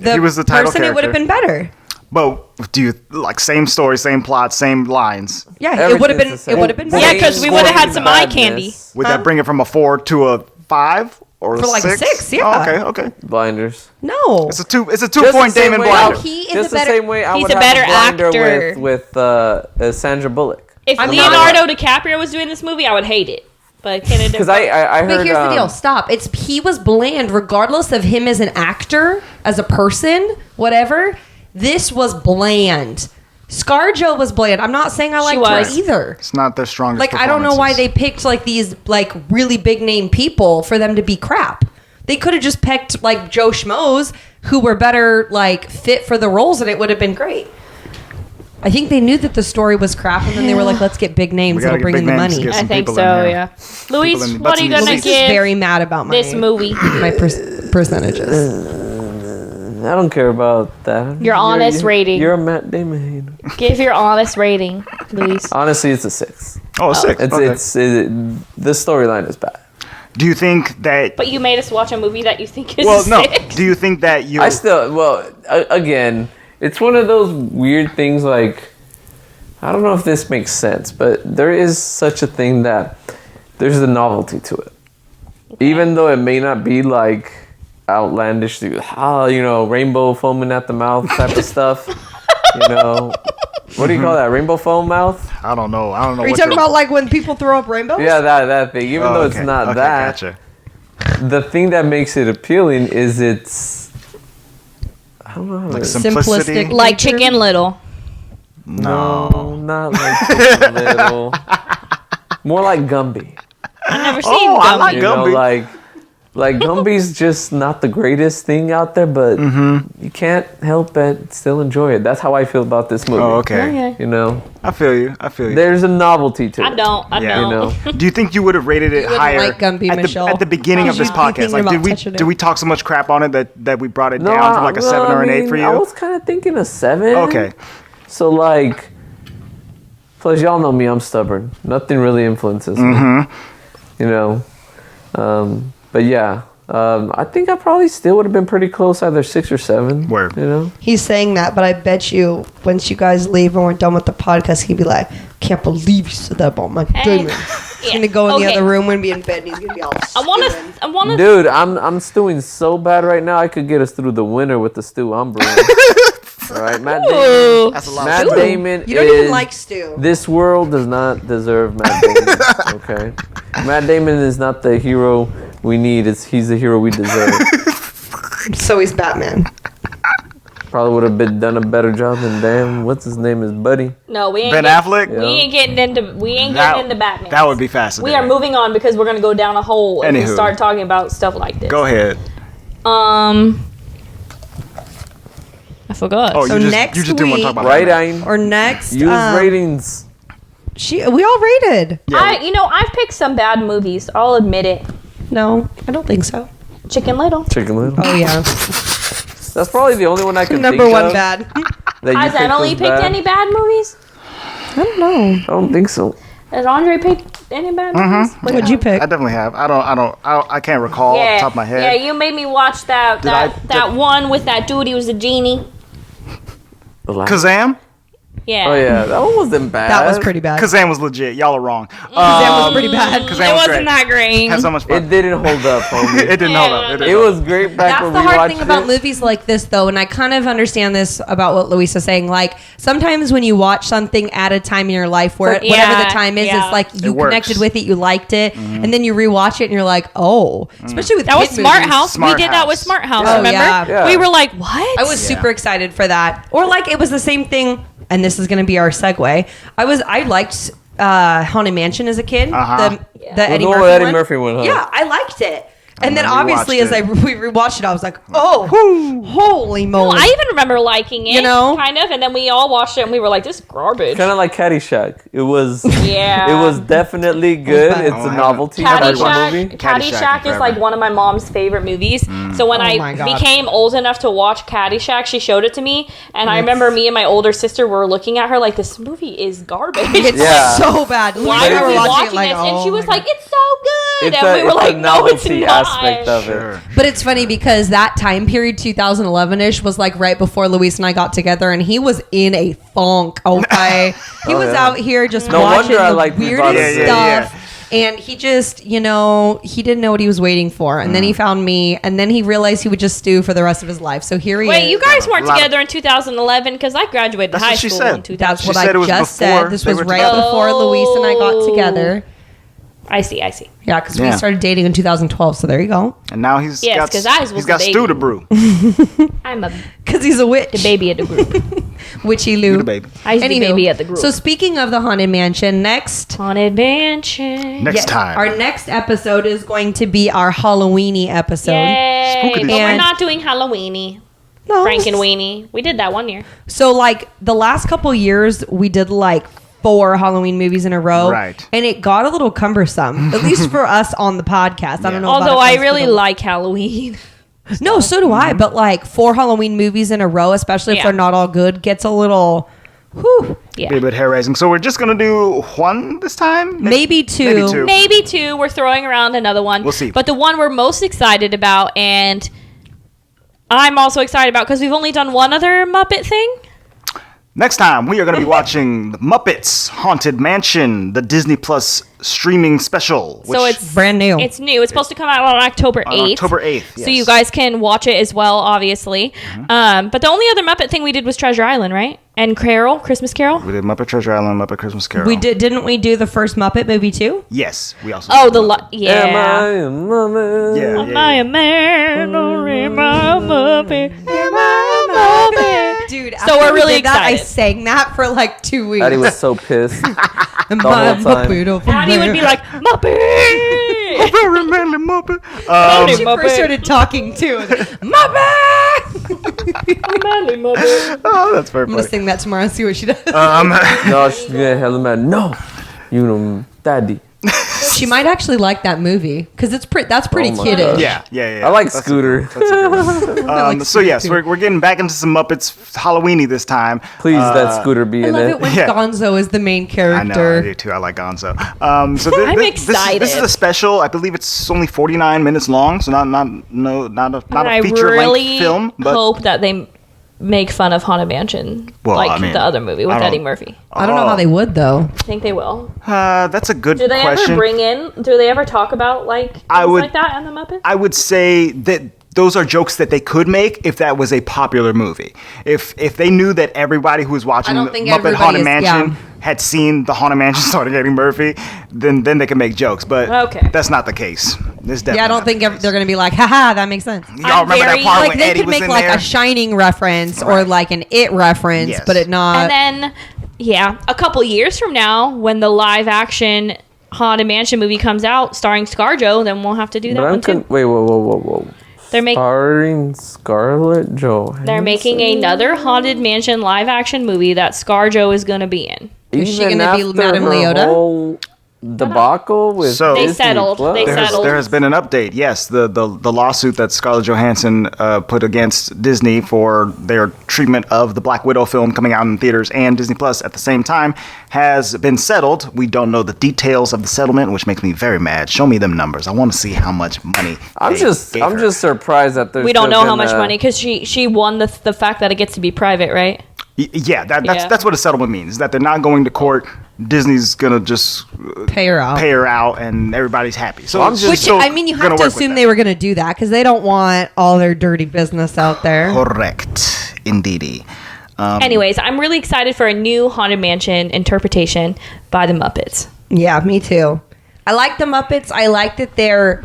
he was the title person, it would have been better. But do you like same story, same plot, same lines? Yeah, it would have been. Everything's the It same. would have been Yeah, better. because we would have had some eye candy. Would that bring it from a 4 to a 5 or For a like a 6? 6, yeah. Oh, okay. Blinders. No, It's a 2 Just point the same Damon way Blinder. he is Just a better. the same way I he's would a have better a blinder actor. with Sandra Bullock. If I'm Leonardo DiCaprio was doing this movie, I would hate it. But Kennedy, Because I heard. But here's the deal. Stop. He was bland, regardless of him as an actor, as a person, whatever. This was bland. ScarJo was bland. I'm not saying I liked her was. either. It's not their strongest. Like I don't know why they picked like these like really big name people for them to be crap. They could have just picked like Joe Schmoes who were better like fit for the roles, and it would have been great. I think they knew that the story was crap, and then they were like, "Let's get big names. We gotta It'll bring get in big the names to money." get I some think people so. in here. Yeah. Luis, in- what are you butts in gonna the Luis is give very mad about this movie? my percentages. I don't care about that. Your honest rating. You're a Matt Damon hater. Give your honest rating, Luis. Honestly, it's a 6. Oh, 6. Okay. The storyline is bad. Do you think that? But you made us watch a movie that you think is Well, no. sick. Do you think that you? Again, it's one of those weird things. Like, I don't know if this makes sense, but there is such a thing that there's a novelty to it, even though it may not be like outlandish, rainbow foaming at the mouth type of stuff. What do you call that? Rainbow foam mouth? I don't know. I don't know. Are you what talking you're- about like when people throw up rainbows? Yeah, that thing. Even though it's okay. not Okay, that, Gotcha. the thing that makes it appealing is I don't know how Like to simplicity. Simplistic. Like Chicken Little. No, not like Chicken Little. More like Gumby. I've never seen Oh, I Gumby. like You know, Gumby. like Gumby's just not the greatest thing out there, but you can't help but still enjoy it. That's how I feel about this movie. Oh, okay. Okay. You know, I feel you. there's a novelty to it. I don't. Yeah. You don't. know, Do you think you would have rated it wouldn't higher like Gumby, at, Michelle. at the beginning of this You'd be podcast? thinking Like, about did touching it. we talk so much crap on it that we brought it down to like a 7 or an 8 for you? I was kind of thinking a 7. Okay. So like, plus y'all know me, I'm stubborn. Nothing really influences me. You know, but yeah. I think I probably still would have been pretty close, either 6 or 7. Word. You know? He's saying that, but I bet you once you guys leave and we're done with the podcast, he'd be like, "Can't believe you said that about my Damon." He's gonna go in the other room and be in bed, and he's gonna be all. I want to. Dude, I'm stewing so bad right now. I could get us through the winter with the stew I'm brewing. All right, Matt Damon. That's a lot. Matt Damon. You don't is, even like stew. This world does not deserve Matt Damon. Okay, Matt Damon is not the hero we need. He's the hero we deserve. So he's Batman. Probably would have done a better job than what's his name is Buddy. No, we ain't. Ben Affleck. We ain't getting into. getting into Batman. That would be We fascinating. are moving on because we're gonna go down a hole if we Anywho. start talking about stuff like this. Go ahead. I forgot. Oh, So you next just didn't want to talk week- about Right, Batman. Ayn? Or next, Use ratings. we all rated. I've picked some bad movies. I'll admit it. No, I don't think so. Chicken Little. Chicken Little. Oh yeah, That's probably the only one I can number think one of bad. that you Has picked Emily was picked bad. any bad movies? I don't know. I don't think so. Has Andre picked any bad movies? What'd you pick? I definitely have. I can't recall off the top of my head. Yeah, you made me watch that one with that dude. He was a genie. Kazam? Yeah. Oh yeah, that one wasn't bad. That was pretty bad. Kazam was legit. Y'all are wrong. That was pretty bad. Kazam It was wasn't great. that great. Had so much fun. It didn't hold up, homie. It didn't hold up. It was great back That's when the we hard watched thing about it. movies like this, though, and I kind of understand this about what Luisa's saying. Like, sometimes when you watch something at a time in your life where Yeah, whatever the time is, yeah. it's like you It works. connected with it, you liked it, and then you rewatch it and you're like, oh. Especially with That was kid Smart movies. House. Smart We did that with House. Smart House. Oh, Remember? yeah. Yeah. We were like, what? I was super excited for that. Or like it was the same thing, and this is going to be our segue. I liked Haunted Mansion as a kid. Uh-huh. The Eddie the Murphy one Eddie one. Murphy one, huh? Yeah, I liked it. And then then we obviously watched as we rewatched it, I was like, oh, holy moly. I even remember liking it. You know? kind of, and then we all watched it and we were like, "This is garbage." Kind of like Caddyshack. It was. Yeah. It was definitely good. bad. It's Oh, a novelty type of movie. Caddyshack is forever. like one of my mom's favorite movies. So when my I God. became old enough to watch Caddyshack, she showed it to me, and I remember me and my older sister were looking at her like, "This movie is garbage." It's Yeah. so bad. Why Luisa are we were watching it this? And oh she was my like, "It's so good," It's and we were like, a "No, it's novelty not." aspect of it. Sure. But it's funny because that time period, 2011-ish, was like right before Luis and I got together, and he was in a funk. Okay, he was yeah. out here just No watching wonder I the liked the weirdest bottom bit. stuff. Yeah. And he just, he didn't know what he was waiting for, and then he found me, and then he realized he would just stew for the rest of his life. So here he Wait, is. you guys weren't lot of- together in 2011 because I graduated That's high what she school said. in 2000. That's what She said I it was just before said. This they was were right together. before Luis and I got together. I see. Yeah, because we Yeah. started dating in 2012. So there you go. And now he's Yes, got 'cause I was he's the got baby. stew to brew. I'm Because he's a witch. the baby of the group. Witchy Lou. You the baby. I was the Anywho, baby of the group. So speaking of the Haunted Mansion, next Haunted Mansion. Next time. our next episode is going to be our Halloweeny episode. Yay. Spooky But we're And- not doing Halloweeny. No, Frank and Weenie. We did that one year. So like the last couple years, we did like 4 Halloween movies in a row, Right. And it got a little cumbersome, at least for us on the podcast. I don't know. about Although if I it's for really the- like Halloween. No, so do I. But like 4 Halloween movies in a row, especially if Yeah. they're not all good, gets a little. Whew, Be a Yeah. bit hair raising. So we're just gonna do one this time. maybe 2. Maybe 2. Maybe 2. We're throwing around another one. We'll see. But the one we're most excited about, and I'm also excited about because we've only done one other Muppet thing. Next time we are gonna be watching the Muppets Haunted Mansion, the Disney Plus streaming special. So it's Brand new. It's new. It's supposed to come out on October 8th. on October 8th. So you guys can watch it as well, obviously. But the only other Muppet thing we did was Treasure Island, right? And Carol, Christmas Carol. We did Muppet Treasure Island, Muppet Christmas Carol. We didn't we do the first Muppet movie too? Yes, we also. Oh, did the Muppet. yeah. Am I a Muppet? Yeah, Am I a man or am I a Muppet? Am I a Muppet? Dude, So we're really I excited. sang that for like 2 weeks. Addie was so pissed. My whole time. beautiful Addie would be man. like, Muppet! Very manly Muppet. When she first started talking too. Muppet! Manly Muppet. Oh, that's very I'm gonna funny. sing that tomorrow and see what she does. No, she's getting hella mad. No, you know, Daddy. She might actually like that movie because that's pretty Oh my kiddish. gosh. Yeah. I like That's a Scooter. good one. So yes, we're getting back into some Muppets Halloweeny this time. Please, that Scooter be I in love it. it when Yeah. Gonzo is the main I know, I character. do too. I like Gonzo. So I'm This excited. is a special. I believe it's only 49 minutes long, so not And a I feature really length film. But hope that they make fun of Haunted Mansion, Well, like I mean, the other movie with I don't- Eddie Murphy. I don't know how they would though. I think they will. that's a good Do they question. ever bring in? Do they ever talk about like things would- like that in the Muppets? I would say that those are jokes that they could make if that was a popular movie. If they knew that everybody who was watching I don't the think Muppet everybody Haunted is- Mansion yeah. had seen the Haunted Mansion starring Eddie Murphy, then they can make jokes. But Okay. that's not the case. It's definitely Yeah, I don't not think the case. they're gonna be like, haha, that makes sense. Y'all I'm remember very- that part Like when they Eddie could was make in like there? a Shining reference or Right. like an It reference, Yes. but it not. And then, yeah, a couple years from now, when the live action Haunted Mansion movie comes out starring ScarJo, then we'll have to do that But one I'm too. wait, whoa. They're making Starring Scarlet Johansson. they're making another Haunted Mansion live action movie that ScarJo is gonna be in. Is she Even gonna be after Madame her Leota? whole debacle with So- They Disney settled. Plus? They settled. There has been an update. Yes, the lawsuit that Scarlett Johansson put against Disney for their treatment of the Black Widow film coming out in theaters and Disney Plus at the same time has been settled. We don't know the details of the settlement, which makes me very mad. Show me them numbers. I want to see how much money. I'm they just gave her. surprised that there's We don't still know how been, much money because she won the fact that it gets to be private, right? Yeah, Yeah. that's what a settlement means. Is that they're not going to court. Disney's gonna just Pay her out. pay her out, and everybody's happy. So I'm it's just- Which still I mean, you gonna have to work with assume that. they were gonna do that because they don't want all their dirty business out there. Correct, indeedy. Anyways, I'm really excited for a new Haunted Mansion interpretation by the Muppets. Yeah, me too. I like the Muppets. I like that they're.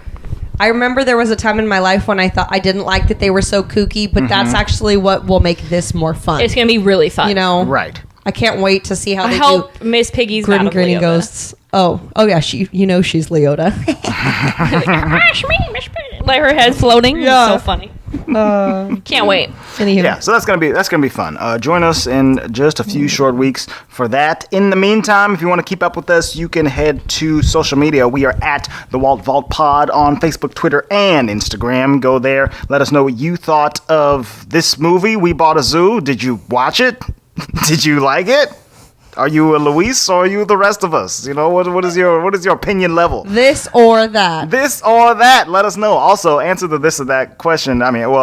I remember there was a time in my life when I thought I didn't like that they were so kooky, but that's actually what will make this more fun. It's gonna be really fun. You know, Right. I can't wait to see how I they hope Miss Piggy's do Madame grinning Leota. ghosts. Oh yeah, she's Leota. Crash me, Miss Piggy. Like her head floating. Yeah. It's so funny. Can't wait. Anywho. Yeah, so that's gonna be fun. Join us in just a few short weeks for that. In the meantime, if you want to keep up with us, you can head to social media. We are at the Walt Vault Pod on Facebook, Twitter, and Instagram. Go there. Let us know what you thought of this movie. We Bought a Zoo. Did you watch it? Did you like it? Are you a Luis or are you the rest of us? You know, what is your opinion level? This or that. This or that. Let us know. Also, answer the this or that question. I mean, well,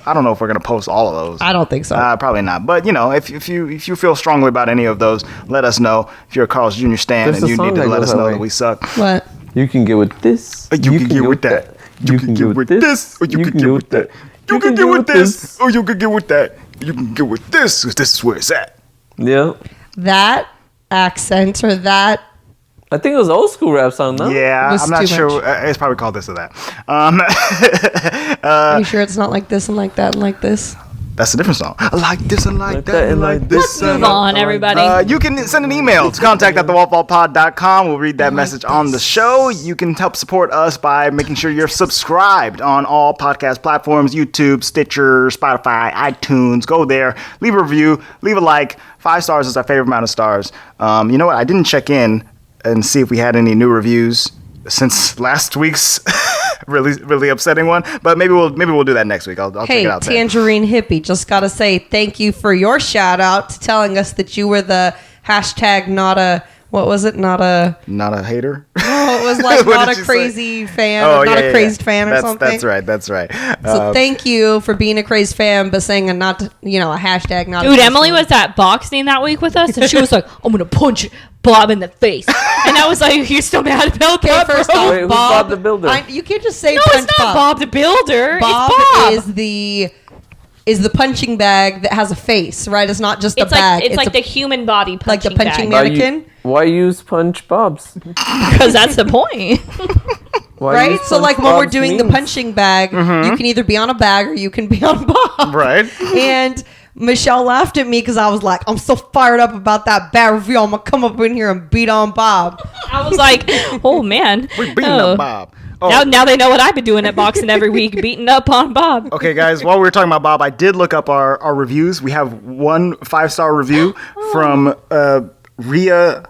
I don't know if we're gonna post all of those. I don't think so. Probably not. But you know, if you feel strongly about any of those, let us know. If you're a Carl's Jr. stan There's and a you song need to that let goes us that know way. that we suck. What? You can get with this. You can get with that. You can get with this, or you can get with that. You can get with this, or you can get with that. You can get with this, because this is where it's at. Yeah. That accent or that. I think it was an old school rap song, no? Yeah, Was I'm not too sure. much. It's probably called this or that. Are you sure it's not like this and like that and like this? That's a different song. I like this and like that and like this. Move on, everybody. You can send an email to contact@thewaltvaultpod.com. We'll read that message on the show. You can help support us by making sure you're subscribed on all podcast platforms, YouTube, Stitcher, Spotify, iTunes. Go there, leave a review, leave a like. 5 stars is our favorite amount of stars. You know what? I didn't check in and see if we had any new reviews since last week's really upsetting one, but maybe we'll do that next week. I'll check Hey, it out then. Tangerine Hippie, just gotta say thank you for your shout out to telling us that you were the hashtag not a, what was it? Not a, Not a hater. oh, it was like What not did a you say? crazy fan, or not a crazed fan or something. That's right. So thank you for being a crazed fan, but saying a not, a hashtag not. a Dude, crazed Emily fan. was at boxing that week with us, and she was like, "I'm gonna punch Bob in the face," and I was like, "You're still mad about Okay, that, first bro?" off, Wait, who's Bob, Bob the Builder? You can't just say No, punch it's not Bob the Builder. Bob it's Bob. is the punching bag that has a face, right? It's not just a It's bag. like it's like a, the human body like the punching punching bag. mannequin. Why use Punch Bob's? Because that's the point. Why Right? use So like Punch when we're Bob's doing the means? punching bag, you can either be on a bag or you can be on Bob. Right. And Michelle laughed at me because I was like, I'm so fired up about that bad review. I'm going to come up in here and beat on Bob. I was like, oh man. We beating up Bob. Oh. Now they know what I've been doing at boxing every week, beating up on Bob. Okay, guys, while we were talking about Bob, I did look up our reviews. We have one 5-star review from Ria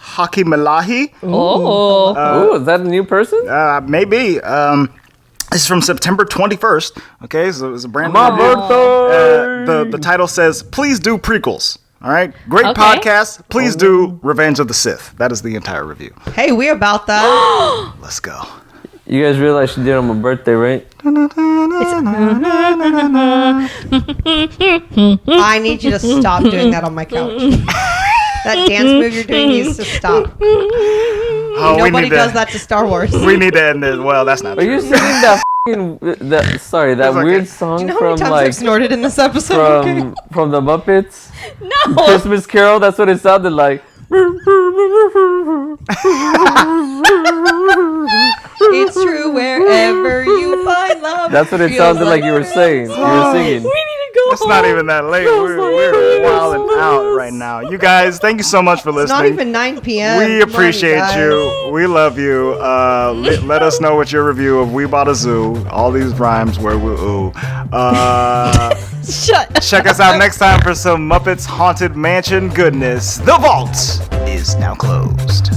Hakimalahi. Oh. Is that a new person? Maybe. This is from September 21st. Okay, so it's a brand new My review. birthday. The title says, please do prequels. All right, great Okay. podcast. Please do Revenge of the Sith. That is the entire review. Hey, we about that. Let's go. You guys realize she did on my birthday, right? I need you to stop doing that on my couch. That dance move you're doing needs to stop. Oh, Nobody does that to Star Wars. We need to end this. Well, that's not Are true. you singing that that okay. weird song Do you know how many from times like I've snorted in this episode? from the Muppets? No. Christmas Carol, that's what it sounded like. It's true wherever you find love. That's what it feels sounded like you were saying. You were singing. We need to go It's not even that late. We're wilding out right now. You guys, thank you so much for It's not listening. even 9 p.m. We Come on, appreciate guys. you. We love you. Let us know what your review of We Bought a Zoo. All these rhymes where we ooh. Shut. Check us out next time for some Muppets Haunted Mansion goodness. The vault is now closed.